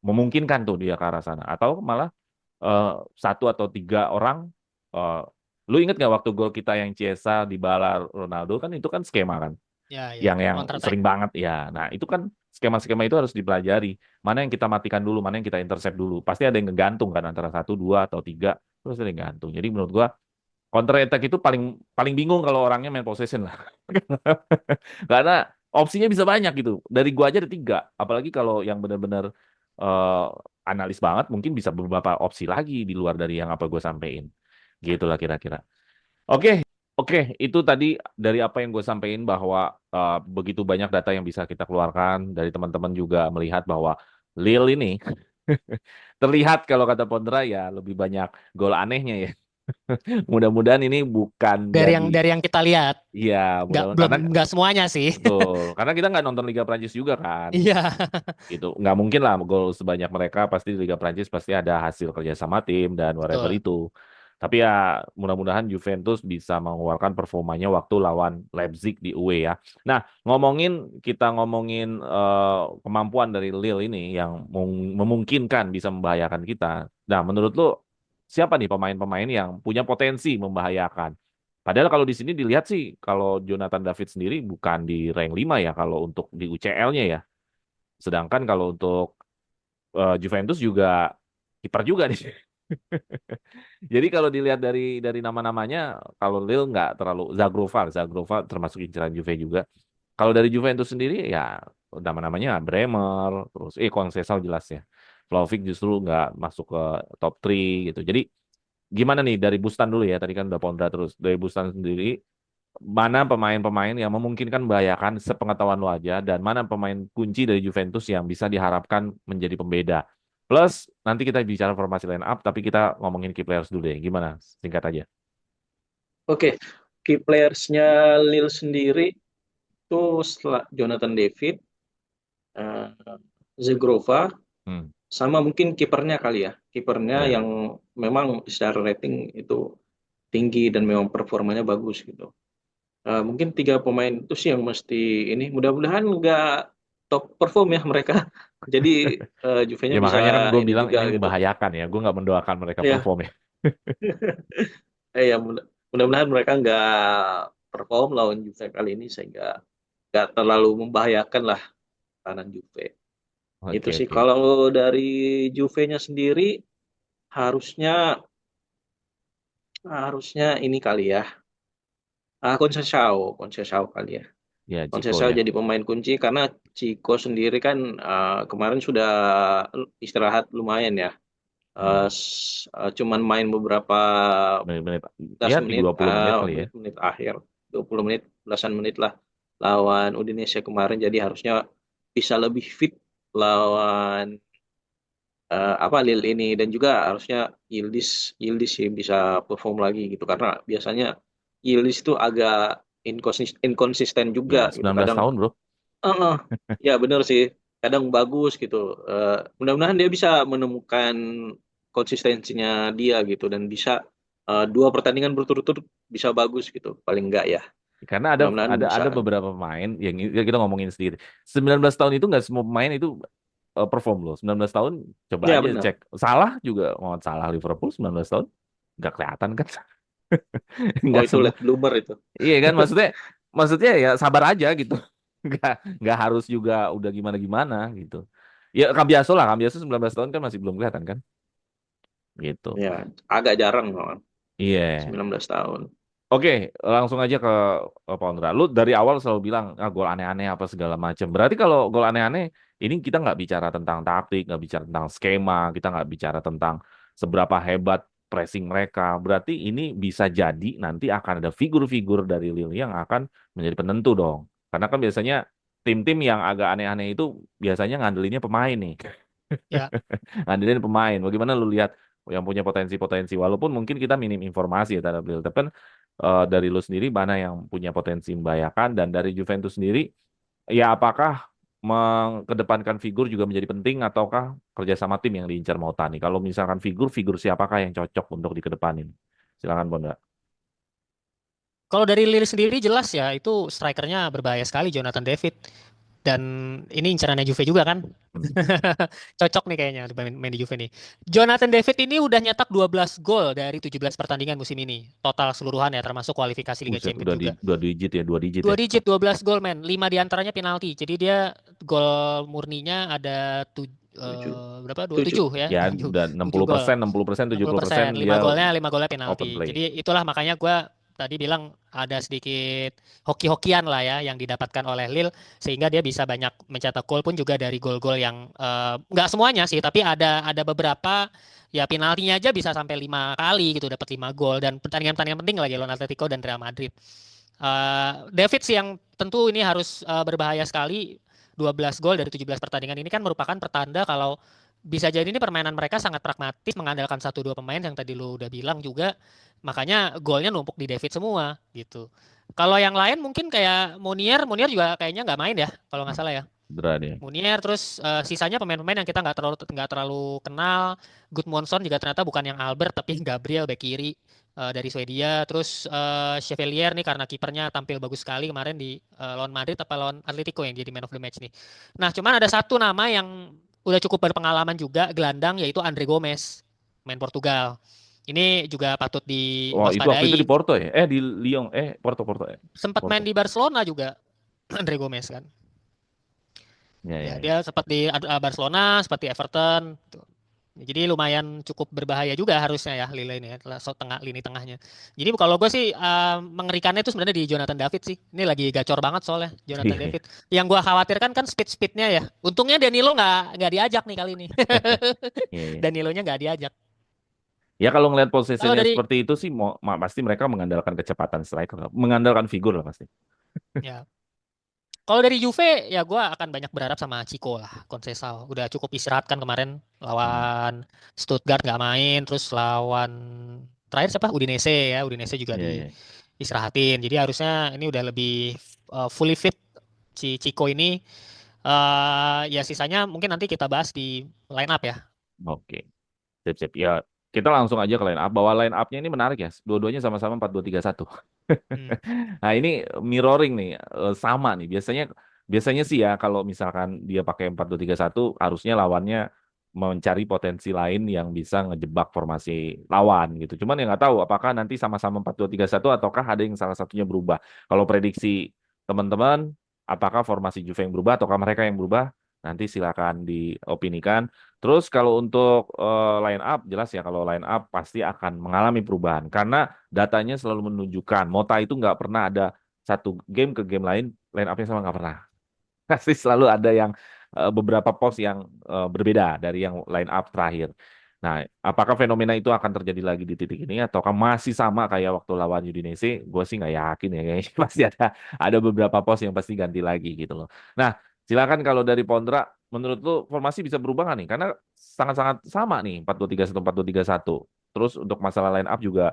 Speaker 1: memungkinkan tuh dia ke arah sana. Atau malah eh, satu atau tiga orang, eh, lu inget nggak waktu gol kita yang Chiesa di bala Ronaldo kan itu kan skema kan,
Speaker 3: Ya, ya,
Speaker 1: yang
Speaker 3: counter attack.
Speaker 1: sering banget ya. Nah itu kan skema-skema itu harus dipelajari. Mana yang kita matikan dulu, mana yang kita intercept dulu. Pasti ada yang ngegantung kan antara satu, dua atau tiga, terus ada yang gantung. Jadi menurut gua counter attack itu paling paling bingung kalau orangnya main possession lah. Karena opsinya bisa banyak gitu. Dari gua aja ada tiga. Apalagi kalau yang benar-benar eh, analis banget, mungkin bisa beberapa opsi lagi di luar dari yang apa gua sampein. Gitulah kira-kira. Oke, Oke, itu tadi dari apa yang gue sampaikan bahwa begitu banyak data yang bisa kita keluarkan dari teman-teman juga melihat bahwa Lille ini terlihat kalau kata Pondra ya lebih banyak gol anehnya ya. Mudah-mudahan ini bukan jadi,
Speaker 3: Dari yang kita lihat,
Speaker 1: iya, mudah-mudahan karena
Speaker 3: nggak semuanya sih.
Speaker 1: betul, karena kita nggak nonton Liga Prancis juga kan,
Speaker 3: Iya,
Speaker 1: gitu. Nggak mungkin lah gol sebanyak mereka, pasti di Liga Prancis pasti ada hasil kerja sama tim dan whatever
Speaker 3: betul.
Speaker 1: itu. Tapi ya mudah-mudahan Juventus bisa mengeluarkan performanya waktu lawan Leipzig di UE ya. Nah, kita ngomongin kemampuan dari Lille ini yang memungkinkan bisa membahayakan kita. Nah, menurut lu siapa nih pemain-pemain yang punya potensi membahayakan? Padahal kalau di sini dilihat sih, kalau Jonathan David sendiri bukan di rank 5 ya kalau untuk di UCL-nya ya. Sedangkan kalau untuk Juventus juga kiper juga nih. Jadi kalau dilihat dari nama-namanya, kalau Lille nggak terlalu Zagrova termasuk inceran Juve juga. Kalau dari Juventus sendiri ya nama-namanya Bremer, terus Conceição jelas ya. Vlahovic justru nggak masuk ke top 3 gitu. Jadi gimana nih dari Bustan dulu ya, tadi kan udah Pondra terus. Dari Bustan sendiri, mana pemain-pemain yang memungkinkan membahayakan sepengetahuan lo aja, dan mana pemain kunci dari Juventus yang bisa diharapkan menjadi pembeda. Plus, nanti kita bicara formasi line up, tapi kita ngomongin key players dulu deh. Gimana? Singkat aja.
Speaker 2: Oke, key players-nya Lille sendiri itu setelah Jonathan David, uh, Zegrova,
Speaker 1: Hmm.
Speaker 2: sama mungkin kipernya kali ya. Kipernya
Speaker 1: Ya.
Speaker 2: yang memang secara rating itu tinggi dan memang performanya bagus gitu. Mungkin 3 pemain itu sih yang mesti ini. Mudah-mudahan nggak top perform ya mereka. Jadi
Speaker 1: Ya
Speaker 2: Juve-nya
Speaker 1: makanya kan
Speaker 2: bisa
Speaker 1: gue
Speaker 2: ini
Speaker 1: bilang ini
Speaker 2: juga gitu.
Speaker 1: membahayakan ya. Gue nggak mendoakan mereka
Speaker 2: Ya,
Speaker 1: perform ya.
Speaker 2: ya mudah-mudahan mereka nggak perform lawan Juve kali ini sehingga nggak terlalu membahayakan lah kanan Juve. Itu
Speaker 1: Oke,
Speaker 2: sih
Speaker 1: oke.
Speaker 2: kalau dari Juve-nya sendiri harusnya harusnya ini kali ya. Conceição kali ya.
Speaker 1: Ya, Ciko
Speaker 2: Conceição
Speaker 1: ya.
Speaker 2: jadi pemain kunci karena Chico sendiri kan kemarin sudah istirahat lumayan ya.
Speaker 1: Hmm.
Speaker 2: Cuman main beberapa
Speaker 1: Menit-menit.
Speaker 2: belas
Speaker 1: Ya, di
Speaker 2: menit,
Speaker 1: 20 menit kali ya.
Speaker 2: menit-menit akhir, 20 menit, belasan menit lah lawan Udinese kemarin. Jadi harusnya bisa lebih fit lawan apa Lille ini, dan juga harusnya Yildiz Yildiz sih bisa perform lagi gitu karena biasanya Yildiz itu agak inkonsisten juga
Speaker 1: Ya,
Speaker 2: gitu
Speaker 1: 19
Speaker 2: kadang.
Speaker 1: tahun bro.
Speaker 2: eh, ya bener sih, kadang bagus gitu. Mudah-mudahan dia bisa menemukan konsistensinya dia gitu dan bisa 2 pertandingan berturut-turut bisa bagus gitu paling enggak ya.
Speaker 1: Karena ada
Speaker 2: Mudah-mudahan
Speaker 1: ada
Speaker 2: bisa.
Speaker 1: ada beberapa pemain yang kita ngomongin sendiri. 19 tahun itu nggak semua pemain itu perform loh. 19 tahun coba
Speaker 2: Ya
Speaker 1: aja
Speaker 2: benar.
Speaker 1: cek. Salah juga, Muhammad Salah Liverpool 19 tahun nggak kelihatan kan?
Speaker 2: Oh
Speaker 1: Nggak
Speaker 2: itu
Speaker 1: semua.
Speaker 2: late bloomer itu.
Speaker 1: Iya kan, maksudnya ya sabar aja gitu. Nggak harus juga udah gimana-gimana gitu. Ya Cambiaso lah, Cambiaso 19 tahun kan masih belum kelihatan kan? Gitu.
Speaker 2: Ya agak jarang malah
Speaker 1: Iya.
Speaker 2: 19 tahun.
Speaker 1: Oke, langsung aja ke Pondra. Lu dari awal selalu bilang gol aneh-aneh apa segala macam. Berarti kalau gol aneh-aneh ini kita nggak bicara tentang taktik, nggak bicara tentang skema, kita nggak bicara tentang seberapa hebat pressing mereka. Berarti ini bisa jadi nanti akan ada figur-figur dari Lille yang akan menjadi penentu dong. Karena kan biasanya tim-tim yang agak aneh-aneh itu biasanya ngandelinnya pemain nih.
Speaker 3: Ya.
Speaker 1: Ngandelin pemain. Bagaimana lu lihat yang punya potensi-potensi? Walaupun mungkin kita minim informasi ya terhadap Lille, tapi kan dari lu sendiri mana yang punya potensi membahayakan, dan dari Juventus sendiri ya apakah mengedepankan figur juga menjadi penting ataukah kerjasama tim yang diincar Mautani? Kalau misalkan figur siapakah yang cocok untuk dikedepanin? Silakan Bonda.
Speaker 3: Kalau dari Lille sendiri jelas ya itu strikernya berbahaya sekali Jonathan David. Dan ini incarannya Juve juga kan?
Speaker 1: Hmm.
Speaker 3: Cocok nih kayaknya main di Juve nih. Jonathan David ini udah nyetak 12 gol dari 17 pertandingan musim ini. Total keseluruhan ya termasuk kualifikasi Liga
Speaker 1: Buset,
Speaker 3: Champions juga.
Speaker 1: dua digit ya, 2 digit
Speaker 3: Dua
Speaker 1: ya.
Speaker 3: digit 12 gol men. 5 diantaranya penalti. Jadi dia gol murninya ada
Speaker 2: Tujuh.
Speaker 3: berapa?
Speaker 2: Tujuh.
Speaker 3: 27 ya.
Speaker 1: Ya
Speaker 3: 7,
Speaker 1: udah
Speaker 3: 7 gol.
Speaker 1: 60%, 60%, 70%
Speaker 3: 60%,
Speaker 1: dia
Speaker 3: 5 golnya
Speaker 1: open
Speaker 3: penalti.
Speaker 1: play.
Speaker 3: Jadi itulah makanya gue tadi bilang ada sedikit hoki-hokian lah ya yang didapatkan oleh Lille sehingga dia bisa banyak mencetak gol pun juga dari gol-gol yang nggak semuanya sih tapi ada beberapa ya penaltinya aja bisa sampai 5 kali gitu dapat 5 gol dan pertandingan-pertandingan penting lagi lawan Atletico dan Real Madrid. David sih yang tentu ini harus berbahaya sekali. 12 gol dari 17 pertandingan ini kan merupakan pertanda kalau bisa jadi ini permainan mereka sangat pragmatis mengandalkan 1-2 pemain yang tadi lu udah bilang juga. Makanya golnya numpuk di David semua gitu. Kalau yang lain mungkin kayak Munier juga kayaknya nggak main ya kalau nggak salah ya.
Speaker 1: Cedera dia.
Speaker 3: Munier terus sisanya pemain-pemain yang kita nggak terlalu kenal. Gudmundsson juga ternyata bukan yang Albert tapi Gabriel bek kiri dari Swedia. Terus Chevalier nih karena kipernya tampil bagus sekali kemarin di lawan Madrid apa lawan Atletico yang jadi man of the match nih. Nah, cuman ada satu nama yang udah cukup berpengalaman juga gelandang yaitu Andre Gomes, main Portugal. Ini juga patut
Speaker 1: Oh, itu waktu itu di
Speaker 3: diwaspadai.
Speaker 1: Porto ya? Di Lyon. Porto ya.
Speaker 3: Sempat
Speaker 1: Porto.
Speaker 3: main di Barcelona juga Andre Gomes kan.
Speaker 1: Ya,
Speaker 3: Ya,
Speaker 1: ya, ya.
Speaker 3: dia sempat di Barcelona, seperti Everton. Tuh. Jadi lumayan cukup berbahaya juga harusnya ya Lille ini ya, lini tengahnya. Jadi kalau gue sih mengerikannya itu sebenarnya di Jonathan David sih. Ini lagi gacor banget soalnya Jonathan
Speaker 1: Iya,
Speaker 3: David. Yang gue khawatirkan kan speednya ya. Untungnya Danilo nggak diajak nih kali ini.
Speaker 1: iya, iya.
Speaker 3: Danilonya nggak diajak.
Speaker 1: Ya kalau ngelihat
Speaker 3: Kalau
Speaker 1: posisinya
Speaker 3: dari
Speaker 1: seperti itu sih pasti mereka mengandalkan kecepatan striker, mengandalkan figur lah pasti.
Speaker 3: ya kalau dari Juve ya gue akan banyak berharap sama Chico lah, Conceição. Udah cukup istirahat kan kemarin
Speaker 1: Hmm.
Speaker 3: lawan Stuttgart nggak main, terus lawan terakhir siapa? Udinese ya, Udinese juga
Speaker 1: Iya, iya.
Speaker 3: diistirahatin. Jadi harusnya ini udah lebih fully fit si Chico ini. Ya sisanya mungkin nanti kita bahas di line up ya.
Speaker 1: Oke. Sip, sip. Ya, kita langsung aja ke line up. Bahwa line up-nya ini menarik ya. Dua-duanya sama-sama 4-2-3-1.
Speaker 3: Hmm.
Speaker 1: Nah, ini mirroring nih, sama nih. Biasanya sih ya kalau misalkan dia pakai 4-2-3-1, harusnya lawannya mencari potensi lain yang bisa ngejebak formasi lawan gitu. Cuman ya nggak tahu apakah nanti sama-sama 4-2-3-1 ataukah ada yang salah satunya berubah. Kalau prediksi teman-teman, apakah formasi Juve yang berubah ataukah mereka yang berubah? Nanti silakan diopinikan. Terus kalau untuk line up, jelas ya kalau line up pasti akan mengalami perubahan. Karena datanya selalu menunjukkan Mota itu nggak pernah ada satu game ke game lain line up-nya sama nggak pernah. Pasti selalu ada yang beberapa pos yang berbeda dari yang line up terakhir. Nah, apakah fenomena itu akan terjadi lagi di titik ini ataukah masih sama kayak waktu lawan Udinese? Gue sih nggak yakin ya kayaknya pasti ada beberapa pos yang pasti ganti lagi gitu loh. Nah, silakan kalau dari Pondra, menurut lu formasi bisa berubah nggak nih? Karena sangat-sangat sama nih 4-2-3-1 4-2-3-1. Terus untuk masalah line up juga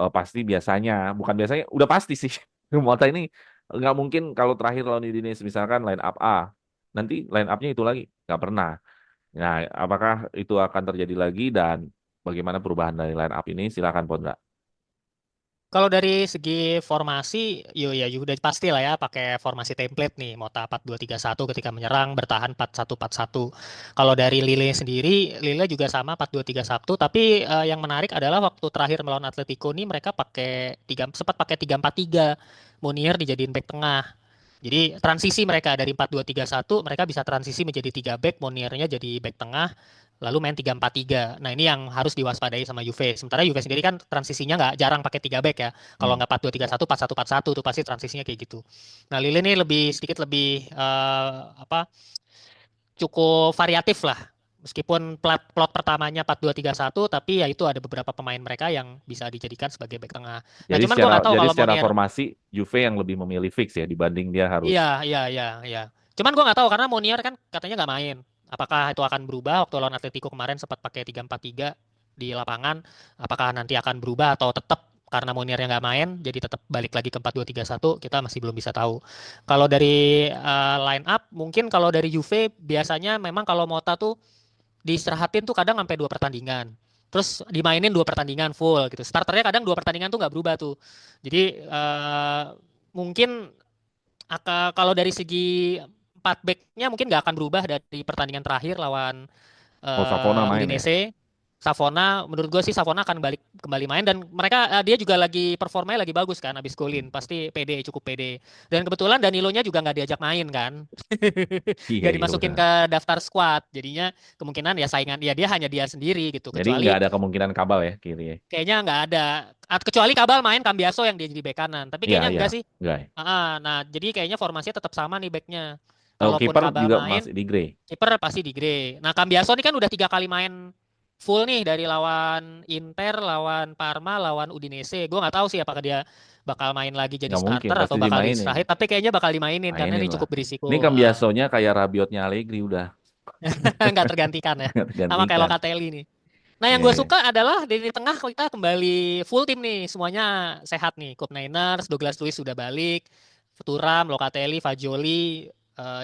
Speaker 1: pasti biasanya, bukan biasanya, udah pasti sih. Mota ini nggak mungkin kalau terakhir lawan Udinese misalkan line up A, nanti line up-nya itu lagi. Nggak pernah. Nah, apakah itu akan terjadi lagi dan bagaimana perubahan dari line up ini? Silakan Pondra.
Speaker 3: Kalau dari segi formasi, ya udah pasti lah ya pakai formasi template nih, Mota 4-2-3-1 ketika menyerang, bertahan 4-1-4-1. Kalau dari Lille sendiri, Lille juga sama 4-2-3-1, tapi yang menarik adalah waktu terakhir melawan Atletico nih mereka sempat pakai 3-4-3. Munier dijadiin back tengah. Jadi transisi mereka dari 4-2-3-1 mereka bisa transisi menjadi 3 back, Moniernya jadi back tengah, lalu main 3-4-3. Nah, ini yang harus diwaspadai sama Juve. Sementara Juve sendiri kan transisinya nggak jarang pakai 3 back ya. Kalau
Speaker 1: Hmm.
Speaker 3: nggak 4-2-3-1, 4-1-4-1 tuh pasti transisinya kayak gitu. Nah, Lille ini sedikit lebih apa? Cukup variatif lah. Meskipun plot pertamanya 4-2-3-1, tapi ya itu ada beberapa pemain mereka yang bisa dijadikan sebagai back tengah. Nah,
Speaker 1: Jadi
Speaker 3: cuman gue
Speaker 1: secara
Speaker 3: nggak tahu
Speaker 1: jadi
Speaker 3: kalau
Speaker 1: secara
Speaker 3: Monier.
Speaker 1: formasi Juve yang lebih memilih fix ya dibanding dia harus.
Speaker 3: Iya, iya, iya, iya. Cuman gua nggak tahu karena Monier kan katanya nggak main. Apakah itu akan berubah waktu lawan Atletico kemarin sempat pakai 3-4-3 di lapangan? Apakah nanti akan berubah atau tetap karena Moniernya nggak main, jadi tetap balik lagi ke 4-2-3-1? Kita masih belum bisa tahu. Kalau dari line up, mungkin kalau dari Juve biasanya memang kalau Mota tuh diistirahatin tuh kadang sampai 2 pertandingan. Terus dimainin 2 pertandingan full gitu. Starternya kadang 2 pertandingan tuh nggak berubah tuh. Jadi mungkin kalau dari segi 4 backnya mungkin nggak akan berubah dari pertandingan terakhir lawan
Speaker 1: Oh, Savona main ya.
Speaker 3: Udinese. Savona, menurut gue sih Savona akan kembali main dan mereka dia juga lagi performanya lagi bagus kan abis golin pasti pede cukup pede dan kebetulan Danilonya juga nggak diajak main kan
Speaker 1: Iya,
Speaker 3: nggak
Speaker 1: iya
Speaker 3: dimasukin
Speaker 1: benar.
Speaker 3: ke daftar squad jadinya kemungkinan ya saingan ya dia hanya dia sendiri gitu
Speaker 1: Jadi nggak
Speaker 3: kecuali
Speaker 1: ada kemungkinan Kabal ya kiri ya.
Speaker 3: kayaknya nggak ada. Kecuali Kabal main Cambiaso yang dia jadi bek kanan tapi
Speaker 1: Iya,
Speaker 3: kayaknya
Speaker 1: iya.
Speaker 3: enggak sih.
Speaker 1: Enggak ya.
Speaker 3: Nah jadi kayaknya formasinya tetap sama nih beknya
Speaker 1: Oh,
Speaker 3: kalaupun
Speaker 1: kiper
Speaker 3: Kabal
Speaker 1: juga
Speaker 3: main
Speaker 1: masih di Gray.
Speaker 3: kiper pasti di Gray. Nah, Cambiaso ini kan udah 3 kali main full nih dari lawan Inter, lawan Parma, lawan Udinese. Gue nggak tahu sih apakah dia bakal main lagi jadi
Speaker 1: Nggak mungkin,
Speaker 3: starter
Speaker 1: pasti
Speaker 3: atau bakal
Speaker 1: dimainin.
Speaker 3: diistirahat. Tapi kayaknya bakal dimainin karena
Speaker 1: Mainin
Speaker 3: ini
Speaker 1: lah.
Speaker 3: cukup berisiko
Speaker 1: Ini kan biasanya kayak Rabiotnya Allegri udah
Speaker 3: nggak tergantikan ya.
Speaker 1: nggak
Speaker 3: Sama kayak
Speaker 1: tergantikan.
Speaker 3: Locatelli nih. Nah, yang
Speaker 1: Iya,
Speaker 3: gue
Speaker 1: iya.
Speaker 3: suka adalah di tengah kita kembali full tim nih, semuanya sehat nih. Cup Niners, Douglas Luiz sudah balik, Thuram, Locatelli, Fagioli, eh,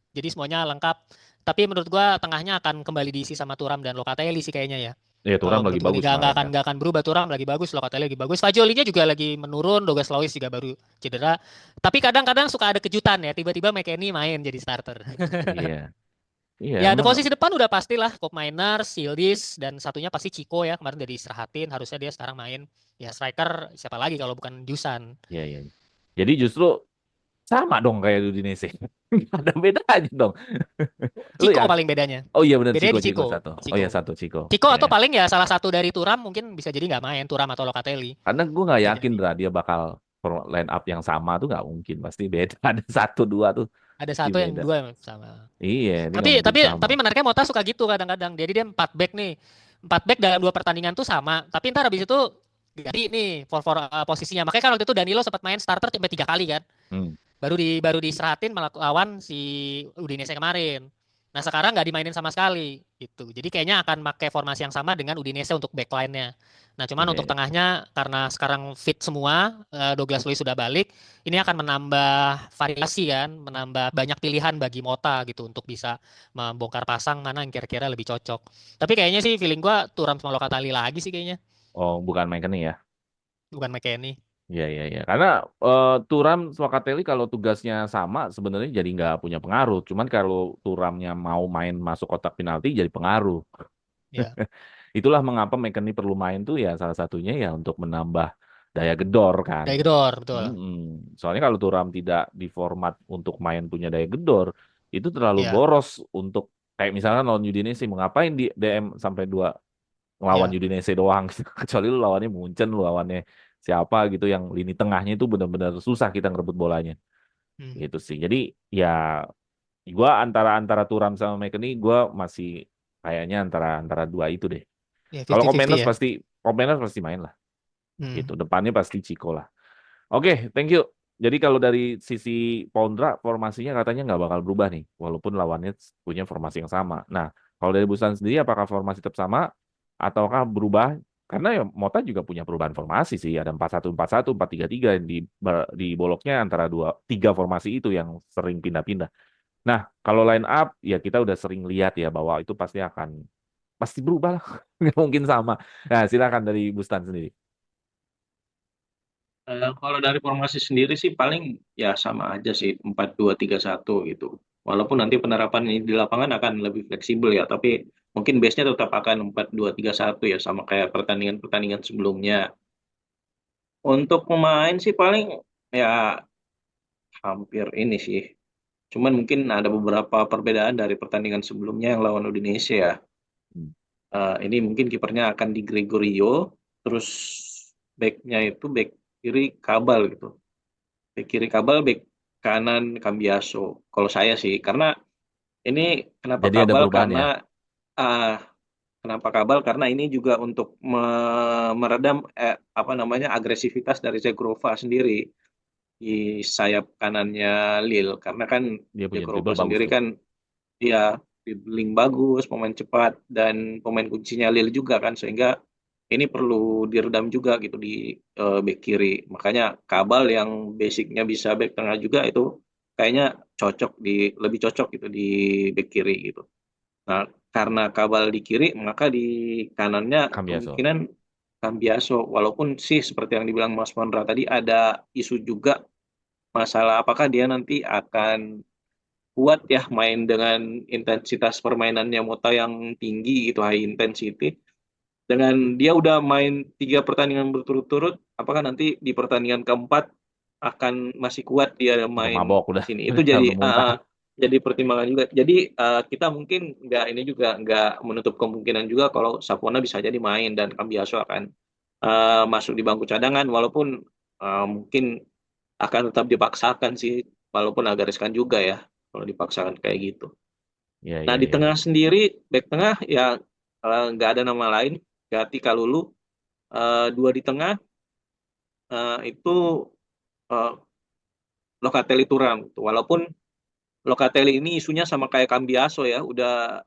Speaker 3: jadi semuanya lengkap. Tapi menurut gua tengahnya akan kembali diisi sama Thuram dan Locatelli sih kayaknya ya.
Speaker 1: Ya,
Speaker 3: Kalau
Speaker 1: Thuram lagi
Speaker 3: menurut gue nih
Speaker 1: bagus kemarin kan.
Speaker 3: nggak akan berubah. Thuram lagi bagus, Locatelli lagi bagus, Fagiolinya juga lagi menurun, Douglas Luiz juga baru cedera. Tapi kadang-kadang suka ada kejutan ya, tiba-tiba McKennie main jadi starter.
Speaker 1: Iya. Iya,
Speaker 3: Ya, di
Speaker 1: emang.
Speaker 3: posisi depan udah pastilah Pop Miners, Yildiz, dan satunya pasti Chico ya. Kemarin udah diistirahatin, harusnya dia sekarang main. Ya, striker siapa lagi kalau bukan Dusan.
Speaker 1: Iya, iya. Jadi justru sama dong kayak Udinese. Nggak ada bedanya dong. Lu
Speaker 3: Chico
Speaker 1: ya?
Speaker 3: paling bedanya.
Speaker 1: Oh iya benar,
Speaker 3: Bedanya
Speaker 1: Ciko,
Speaker 3: di
Speaker 1: Ciko
Speaker 3: Chico.
Speaker 1: satu. Oh iya
Speaker 3: Chico.
Speaker 1: satu, Ciko.
Speaker 3: Chico
Speaker 1: Iya,
Speaker 3: atau
Speaker 1: iya.
Speaker 3: paling ya salah satu dari Turam mungkin bisa jadi nggak main, Turam atau Locatelli.
Speaker 1: Karena gue nggak
Speaker 3: Bisa
Speaker 1: yakin
Speaker 3: jadi.
Speaker 1: Dra, dia bakal line up yang sama tuh nggak mungkin. Pasti beda. Ada satu dua tuh
Speaker 3: Ada
Speaker 1: pasti
Speaker 3: satu yang
Speaker 1: beda.
Speaker 3: dua yang sama.
Speaker 1: Iya, dia nggak
Speaker 3: Tapi
Speaker 1: mungkin
Speaker 3: tapi
Speaker 1: sama.
Speaker 3: tapi menariknya Mota suka gitu kadang-kadang. Jadi dia 4 back nih. 4 back dalam 2 pertandingan tuh sama. Tapi ntar habis itu ganti nih posisinya. Makanya kan waktu itu Danilo sempat main starter sampai 3 kali kan.
Speaker 1: Hmm.
Speaker 3: Baru diistirahatin lawan si Udinese kemarin. Nah sekarang nggak dimainin sama sekali gitu. Jadi kayaknya akan pakai formasi yang sama dengan Udinese untuk backline-nya. Nah cuman
Speaker 1: Iya,
Speaker 3: untuk
Speaker 1: iya.
Speaker 3: tengahnya karena sekarang fit semua, Douglas Luiz sudah balik, ini akan menambah variasi kan, menambah banyak pilihan bagi Mota gitu untuk bisa membongkar pasang mana yang kira-kira lebih cocok. Tapi kayaknya sih feeling gua Thuram sama Locatelli lagi sih kayaknya,
Speaker 1: Oh, bukan McKennie ya.
Speaker 3: bukan McKennie.
Speaker 1: Iya, iya, iya. Karena Thuram Swakatelli kalau tugasnya sama sebenarnya jadi nggak punya pengaruh. Cuman kalau Thuramnya mau main masuk kotak penalti jadi pengaruh.
Speaker 3: Ya,
Speaker 1: Itulah mengapa McKennie perlu main tuh ya salah satunya ya untuk menambah daya gedor kan.
Speaker 3: Daigdor betul.
Speaker 1: Mm-mm. Soalnya kalau Thuram tidak diformat untuk main punya daya gedor, itu terlalu
Speaker 3: Ya,
Speaker 1: boros untuk kayak misalnya lawan Udinese mau ngapain di DM sampai dua ngelawan
Speaker 3: ya.
Speaker 1: Udinese doang kecuali lu lawannya Munchen, lu lawannya siapa gitu yang lini tengahnya itu benar-benar susah kita ngerebut bolanya
Speaker 3: Hmm.
Speaker 1: gitu sih. Jadi ya gua antara antara Thuram sama McKennie gua masih kayaknya antara antara dua itu deh.
Speaker 3: Ya
Speaker 1: Kalau
Speaker 3: 50-50
Speaker 1: Komenas
Speaker 3: ya.
Speaker 1: pasti Komenas pasti main lah gitu.
Speaker 3: Hmm.
Speaker 1: Depannya pasti Chico lah. Oke, thank you. Jadi kalau dari sisi Pondra formasinya katanya nggak bakal berubah nih, walaupun lawannya punya formasi yang sama. Nah, kalau dari Busan sendiri apakah formasi tetap sama ataukah berubah? Karena ya Mota juga punya perubahan formasi sih, ada 4-1-4-1, 4-3-3 di boloknya antara dua tiga formasi itu yang sering pindah-pindah. Nah, kalau line up ya kita udah sering lihat ya bahwa itu pasti berubah lah, nggak mungkin sama. Nah, silakan dari Bustan sendiri.
Speaker 2: Kalau dari formasi sendiri sih paling ya sama aja sih 4-2-3-1 gitu. Walaupun nanti penerapan ini di lapangan akan lebih fleksibel ya, tapi mungkin base-nya tetap akan 4-2-3-1 ya sama kayak pertandingan-pertandingan sebelumnya. Untuk pemain sih paling ya hampir ini sih. Cuman mungkin ada beberapa perbedaan dari pertandingan sebelumnya yang lawan Indonesia ya.
Speaker 1: Hmm.
Speaker 2: Ini mungkin kipernya akan di Gregorio, terus backnya itu back kiri Kabal gitu. Back kiri Kabal, back kanan Cambiaso. Kalau saya sih, karena ini kenapa
Speaker 1: Jadi ada
Speaker 2: Kabal?
Speaker 1: perubahan
Speaker 2: Karena
Speaker 1: ya.
Speaker 2: ah kenapa Kabal? Karena ini juga untuk meredam apa namanya agresivitas dari Zegrova sendiri di sayap kanannya Lille. Karena kan
Speaker 1: Dia punya
Speaker 2: Zegrova
Speaker 1: dribble bagus
Speaker 2: sendiri
Speaker 1: tuh.
Speaker 2: kan dia dribbling bagus, pemain cepat dan pemain kuncinya Lille juga kan sehingga ini perlu diredam juga gitu di back kiri. Makanya Kabal yang basicnya bisa back tengah juga itu kayaknya lebih cocok gitu di back kiri gitu. Nah, karena Kabal di kiri maka di kanannya
Speaker 1: Cambiaso.
Speaker 2: kemungkinan Cambiaso walaupun sih seperti yang dibilang Mas Pondra tadi ada isu juga masalah apakah dia nanti akan kuat ya main dengan intensitas permainannya Mota yang tinggi gitu high intensity dengan dia udah main 3 pertandingan berturut-turut, apakah nanti di pertandingan keempat akan masih kuat dia
Speaker 1: Udah
Speaker 2: main
Speaker 1: mabok
Speaker 2: di
Speaker 1: udah,
Speaker 2: sini? Itu
Speaker 1: udah muntah.
Speaker 2: jadi pertimbangan juga. Jadi kita mungkin nggak menutup kemungkinan juga kalau Savona bisa jadi main dan Cambiaso akan masuk di bangku cadangan, walaupun mungkin akan tetap dipaksakan sih, walaupun agak riskan juga ya kalau dipaksakan kayak gitu.
Speaker 1: Iya,
Speaker 2: Nah,
Speaker 1: iya,
Speaker 2: di
Speaker 1: iya,
Speaker 2: tengah
Speaker 1: iya.
Speaker 2: sendiri, back tengah ya nggak ada nama lain, Gatti Kalulu. Dua di tengah itu eh, Locatelli Thuram. Gitu. Walaupun Locatelli ini isunya sama kayak Cambiaso ya, udah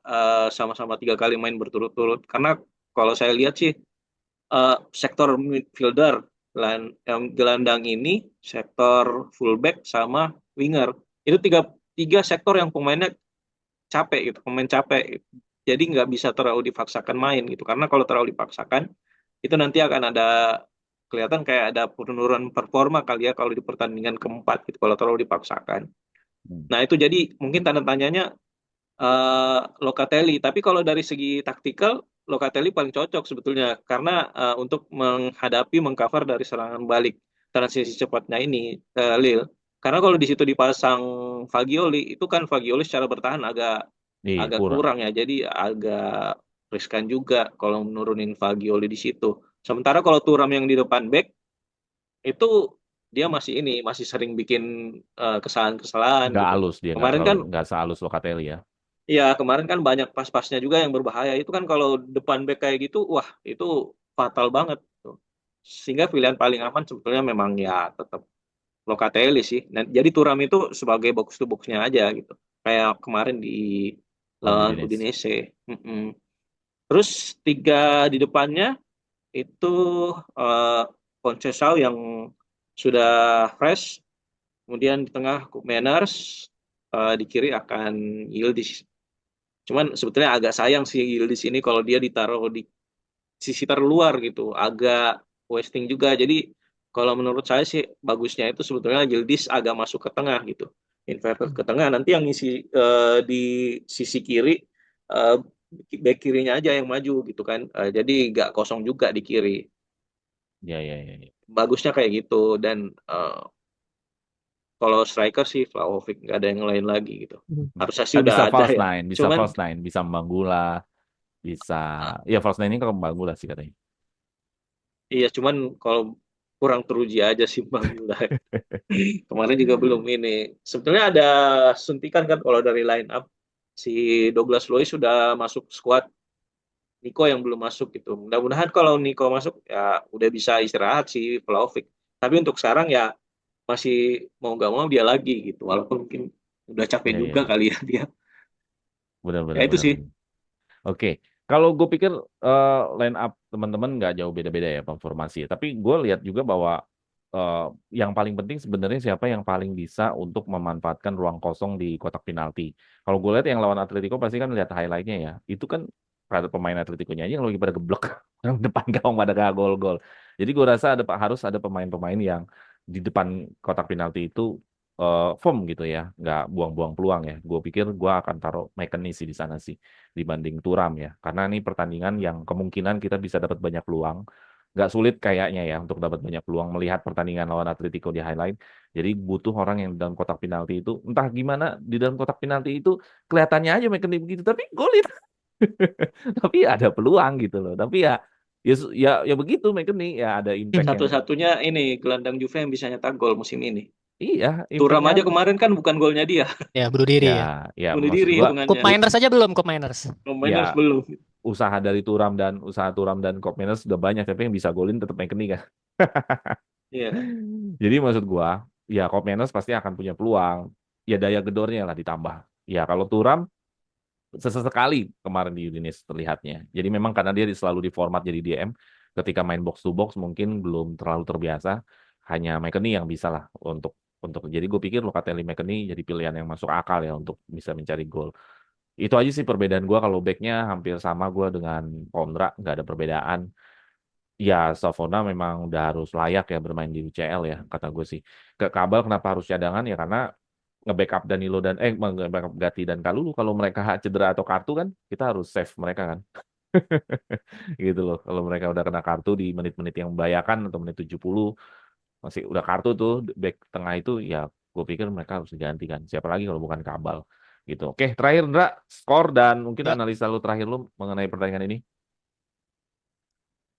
Speaker 2: sama-sama 3 kali main berturut-turut. Karena kalau saya lihat sih sektor midfielder yang gelandang ini, sektor fullback sama winger itu tiga tiga sektor yang pemainnya capek gitu, pemain capek. Jadi nggak bisa terlalu dipaksakan main gitu. Karena kalau terlalu dipaksakan, itu nanti akan ada kelihatan kayak ada penurunan performa kali ya kalau di pertandingan keempat gitu, kalau terlalu dipaksakan.
Speaker 1: Hmm.
Speaker 2: Nah itu jadi mungkin tanda tanyanya Locatelli. Tapi kalau dari segi taktikal, Locatelli paling cocok sebetulnya karena untuk menghadapi mengcover dari serangan balik transisi cepatnya ini, Lil. Karena kalau di situ dipasang Fagioli, itu kan Fagioli secara bertahan agak
Speaker 1: Iya,
Speaker 2: agak
Speaker 1: kurang.
Speaker 2: kurang ya. Jadi agak riskan juga kalau menurunin Fagioli di situ. Sementara kalau Thuram yang di depan back itu dia masih sering bikin kesalahan-kesalahan
Speaker 1: Nggak
Speaker 2: gitu.
Speaker 1: halus dia, nggak
Speaker 2: Kemarin
Speaker 1: terlalu,
Speaker 2: kan
Speaker 1: nggak sehalus Locatelli ya.
Speaker 2: Iya, kemarin kan banyak pas-pasnya juga yang berbahaya. Itu kan kalau depan back kayak gitu, wah itu fatal banget. Tuh. Sehingga pilihan paling aman sebetulnya memang ya tetap Locatelli sih. Dan jadi Thuram itu sebagai box to boxnya aja gitu. Kayak kemarin di
Speaker 1: Lawan
Speaker 2: lawan
Speaker 1: Udinese.
Speaker 2: Udinese. Mm-mm. Terus tiga di depannya itu eh Conceição yang sudah fresh. Kemudian di tengah Koopmeiners, di kiri akan Yildiz. Cuman sebetulnya agak sayang sih Yildiz ini kalau dia ditaruh di sisi terluar gitu, agak wasting juga. Jadi kalau menurut saya sih bagusnya itu sebetulnya Yildiz agak masuk ke tengah gitu, inverted ke tengah. Nanti yang ngisi di sisi kiri, eh, back kirinya aja yang maju gitu kan. Jadi nggak kosong juga di kiri.
Speaker 1: Iya, iya, iya, iya.
Speaker 2: Bagusnya kayak gitu dan kalau striker sih Vlahovic nggak ada yang lain lagi gitu.
Speaker 3: Hmm.
Speaker 2: Harusnya sih
Speaker 1: Kan
Speaker 2: udah
Speaker 1: bisa
Speaker 2: ada
Speaker 1: false
Speaker 2: ya.
Speaker 1: nine, bisa
Speaker 2: Cuman
Speaker 1: false nine, bisa Mbangula, bisa, ya false nine ini kalau Mbangula sih katanya.
Speaker 2: iya, cuman kalau kurang teruji aja sih Bang Yula. Kemarin juga belum ini. Sebetulnya ada suntikan kan kalau dari line up. Si Douglas Luiz sudah masuk squad. Nico yang belum masuk gitu. Mudah-mudahan kalau Nico masuk ya udah bisa istirahat si Vlahovic. Tapi untuk sekarang ya masih mau nggak mau dia lagi gitu. Walaupun mungkin udah capek
Speaker 1: Iya, iya,
Speaker 2: juga
Speaker 1: iya.
Speaker 2: kali ya dia.
Speaker 1: Benar,
Speaker 2: Ya
Speaker 1: benar,
Speaker 2: itu
Speaker 1: benar,
Speaker 2: sih.
Speaker 1: benar. Oke, kalau gue pikir line up teman-teman nggak jauh beda-beda ya formasi. Tapi gue lihat juga bahwa eh, yang paling penting sebenarnya siapa yang paling bisa untuk memanfaatkan ruang kosong di kotak penalti. Kalau gue lihat yang lawan Atletico pasti kan lihat highlightnya ya. Itu kan pada pemain Atletico-nya aja yang lagi pada geblek yang depan gawang pada gak gol-gol. Jadi gue rasa harus ada pemain-pemain yang di depan kotak penalti itu firm gitu ya, nggak buang-buang peluang ya. Gue pikir gue akan taruh McKennie sih di sana sih dibanding Turam ya. Karena ini pertandingan yang kemungkinan kita bisa dapat banyak peluang. Nggak sulit kayaknya ya untuk dapat banyak peluang melihat pertandingan lawan Atletico di highlight. Jadi butuh orang yang di dalam kotak penalti itu, entah gimana di dalam kotak penalti itu kelihatannya aja McKennie begitu, tapi golin. Tapi ada peluang gitu loh. Tapi ya ya begitu McKennie ya ada impact yang
Speaker 2: Satu-satunya ini gelandang Juve yang bisa nyetak gol musim ini.
Speaker 1: iya
Speaker 2: Thuram
Speaker 1: impactnya
Speaker 2: aja kemarin kan bukan golnya dia.
Speaker 3: Ya, bunuh diri
Speaker 1: ya
Speaker 3: ya.
Speaker 1: ya
Speaker 2: Bunuh
Speaker 1: maksud
Speaker 2: diri
Speaker 1: gua
Speaker 3: Cup
Speaker 2: hitungannya.
Speaker 3: Miners aja belum, Cup Miners.
Speaker 2: Mainers
Speaker 1: ya
Speaker 2: belum.
Speaker 1: usaha Turam dan Koopmeiners sudah banyak tapi yang bisa golin tetap McKennie kan.
Speaker 2: Iya.
Speaker 1: Jadi maksud gua, ya Koopmeiners pasti akan punya peluang. Ya daya gedornya lah ditambah. Ya kalau Turam sesekali kemarin di Udinese terlihatnya. Jadi memang karena dia selalu di format jadi DM, ketika main box to box mungkin belum terlalu terbiasa. Hanya McKennie yang bisa lah untuk jadi gue pikir Locatelli McKennie jadi pilihan yang masuk akal ya untuk bisa mencari gol. Itu aja sih perbedaan gua kalau backnya hampir sama gua dengan Pondra, nggak ada perbedaan. Ya, Savona memang udah harus layak ya bermain di UCL ya, kata gue sih. Ke Kabel kenapa harus cadangan ya karena nge-backup Danilo dan nge-backup Gatti dan Kalulu kalau mereka cedera atau kartu kan kita harus save mereka kan. Gitu loh. Kalau mereka udah kena kartu di menit-menit yang membahayakan atau menit 70 masih udah kartu tuh back tengah itu ya gue pikir mereka harus digantikan. Siapa lagi kalau bukan Kabal gitu. Oke, terakhir Ndra, skor dan mungkin
Speaker 3: Ya.
Speaker 1: analisa lu terakhir lu mengenai pertandingan ini.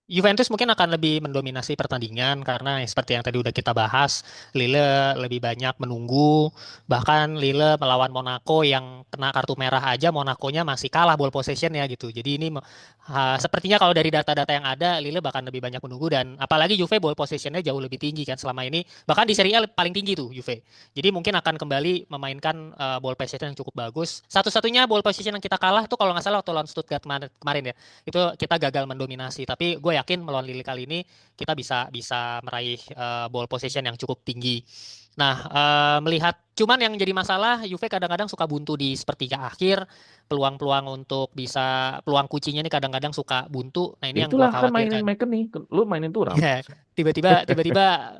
Speaker 3: Juventus mungkin akan lebih mendominasi pertandingan karena seperti yang tadi udah kita bahas, Lille lebih banyak menunggu, bahkan Lille melawan Monaco yang kena kartu merah aja Monaco-nya masih kalah ball possession ya gitu. Jadi ini sepertinya kalau dari data-data yang ada Lille bahkan lebih banyak menunggu dan apalagi Juve ball possession-nya jauh lebih tinggi kan selama ini, bahkan di Serie A paling tinggi tuh Juve. Jadi mungkin akan kembali memainkan ball possession yang cukup bagus. Satu-satunya ball possession yang kita kalah tuh kalau nggak salah waktu lawan Stuttgart kemarin ya itu kita gagal mendominasi. Tapi gue yakin melawan Lille kali ini kita bisa bisa meraih ball possession yang cukup tinggi. Nah, melihat cuman yang jadi masalah Juve kadang-kadang suka buntu di sepertiga akhir, peluang-peluang untuk bisa peluang kuncinya ini kadang-kadang suka buntu. Nah, ini yang gue
Speaker 1: Itulah kan mainin
Speaker 3: khawatirkan.
Speaker 1: Maicon nih, lu mainin Turam.
Speaker 3: Ya, tiba-tiba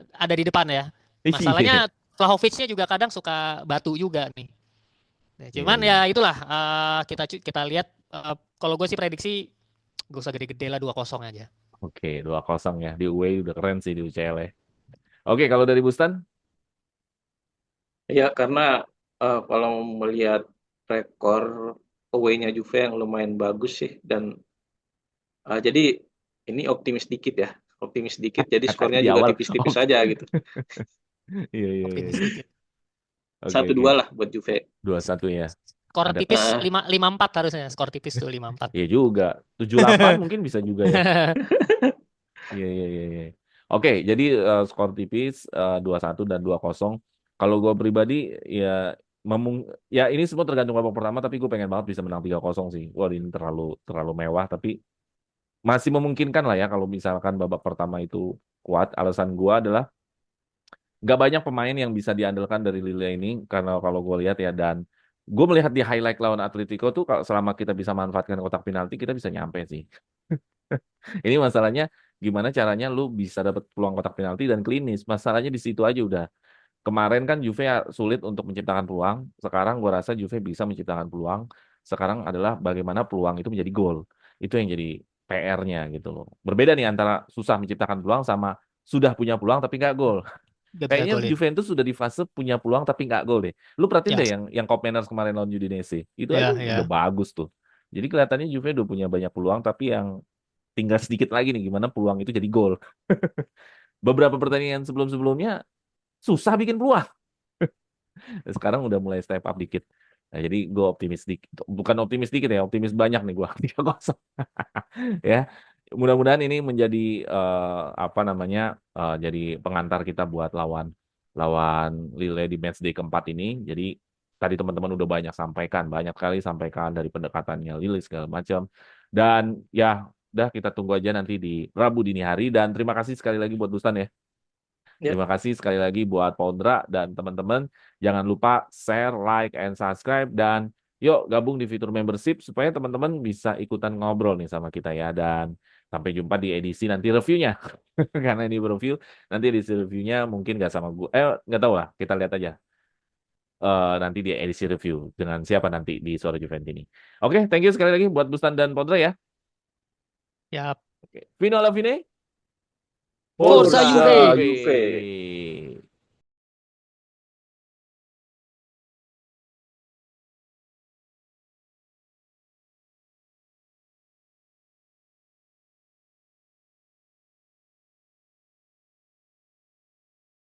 Speaker 3: ada di depan ya.
Speaker 1: Iya.
Speaker 3: Masalahnya Vlahovicnya juga kadang suka batu juga nih. Nah,
Speaker 1: Iya,
Speaker 3: cuman
Speaker 1: iya.
Speaker 3: ya itulah kita lihat kalau gue sih prediksi gak usah gede-gede lah 2-0 aja.
Speaker 1: Oke, 2-0 ya. Di away udah keren sih di UCL ya. Oke, kalau dari Bustan?
Speaker 2: Ya, karena kalau melihat rekor away-nya Juve yang lumayan bagus sih, dan jadi ini optimis dikit ya, optimis dikit, jadi
Speaker 1: Tadi
Speaker 2: skornya
Speaker 1: di
Speaker 2: juga
Speaker 1: awal.
Speaker 2: tipis-tipis
Speaker 1: Oke.
Speaker 2: saja gitu.
Speaker 1: Iya, iya, iya,
Speaker 3: Optimis
Speaker 1: iya.
Speaker 3: dikit.
Speaker 1: Oke,
Speaker 2: Satu
Speaker 1: oke.
Speaker 2: dua lah buat Juve.
Speaker 1: 2-1 ya.
Speaker 3: Skor
Speaker 1: Ada
Speaker 3: tipis
Speaker 2: Nah,
Speaker 3: 5-4 harusnya. Skor tipis tuh 5-4.
Speaker 1: iya juga. 7-8 mungkin bisa juga ya. Iya, iya, iya, iya. Oke, jadi skor tipis 2-1 dan 2-0. Kalau gue pribadi ya memung ya ini semua tergantung babak pertama tapi gue pengen banget bisa menang 3-0 sih. Wah, ini terlalu terlalu mewah tapi masih memungkinkan lah ya kalau misalkan babak pertama itu kuat. Alasan gue adalah nggak banyak pemain yang bisa diandalkan dari Lille ini karena kalau gue lihat ya dan gue melihat di highlight lawan Atletico tuh kalau selama kita bisa manfaatkan kotak penalti kita bisa nyampe sih. Ini masalahnya gimana caranya lu bisa dapat peluang kotak penalti dan klinis. Masalahnya di situ aja udah. Kemarin kan Juve sulit untuk menciptakan peluang. Sekarang gua rasa Juve bisa menciptakan peluang. Sekarang adalah bagaimana peluang itu menjadi gol. Itu yang jadi PR-nya gitu loh. Berbeda nih antara susah menciptakan peluang sama sudah punya peluang tapi nggak gol.
Speaker 3: Gak bisa
Speaker 1: Kayaknya
Speaker 3: golin.
Speaker 1: Juventus sudah di fase punya peluang tapi nggak gol deh. Lu perhatiin
Speaker 3: Ya,
Speaker 1: deh yang Kopenhagen kemarin lawan Udinese. Itu aja
Speaker 3: ya,
Speaker 1: udah
Speaker 3: ya.
Speaker 1: bagus tuh. Jadi kelihatannya Juve udah punya banyak peluang tapi yang tinggal sedikit lagi nih gimana peluang itu jadi gol. Beberapa pertandingan sebelum-sebelumnya susah bikin peluang. Sekarang udah mulai step up dikit. Nah, jadi gue optimis dikit. Bukan optimis dikit ya, optimis banyak nih gue. 3-0. Ya. Mudah-mudahan ini menjadi apa namanya? Jadi pengantar kita buat lawan lawan Lille di match day keempat ini. Jadi tadi teman-teman udah banyak sampaikan, banyak kali sampaikan dari pendekatannya Lille segala macam. Dan ya, udah kita tunggu aja nanti di Rabu dini hari dan terima kasih sekali lagi buat Dusan ya.
Speaker 2: ya,
Speaker 1: Terima kasih sekali lagi buat Pondra dan teman-teman. Jangan lupa share, like, and subscribe. Dan yuk gabung di fitur membership supaya teman-teman bisa ikutan ngobrol nih sama kita ya. Dan sampai jumpa di edisi nanti reviewnya. Karena ini review, nanti edisi reviewnya mungkin nggak sama gue. Nggak tahu lah, kita lihat aja. Nanti di edisi review dengan siapa nanti di Suara Juventus ini. Oke, thank you sekali lagi buat Bustan dan Pondra ya.
Speaker 3: Ya,
Speaker 1: Oke. Fino alla fine.
Speaker 3: Forza
Speaker 2: Forza
Speaker 1: Forza
Speaker 3: Juve.
Speaker 2: Juve.
Speaker 1: Juve.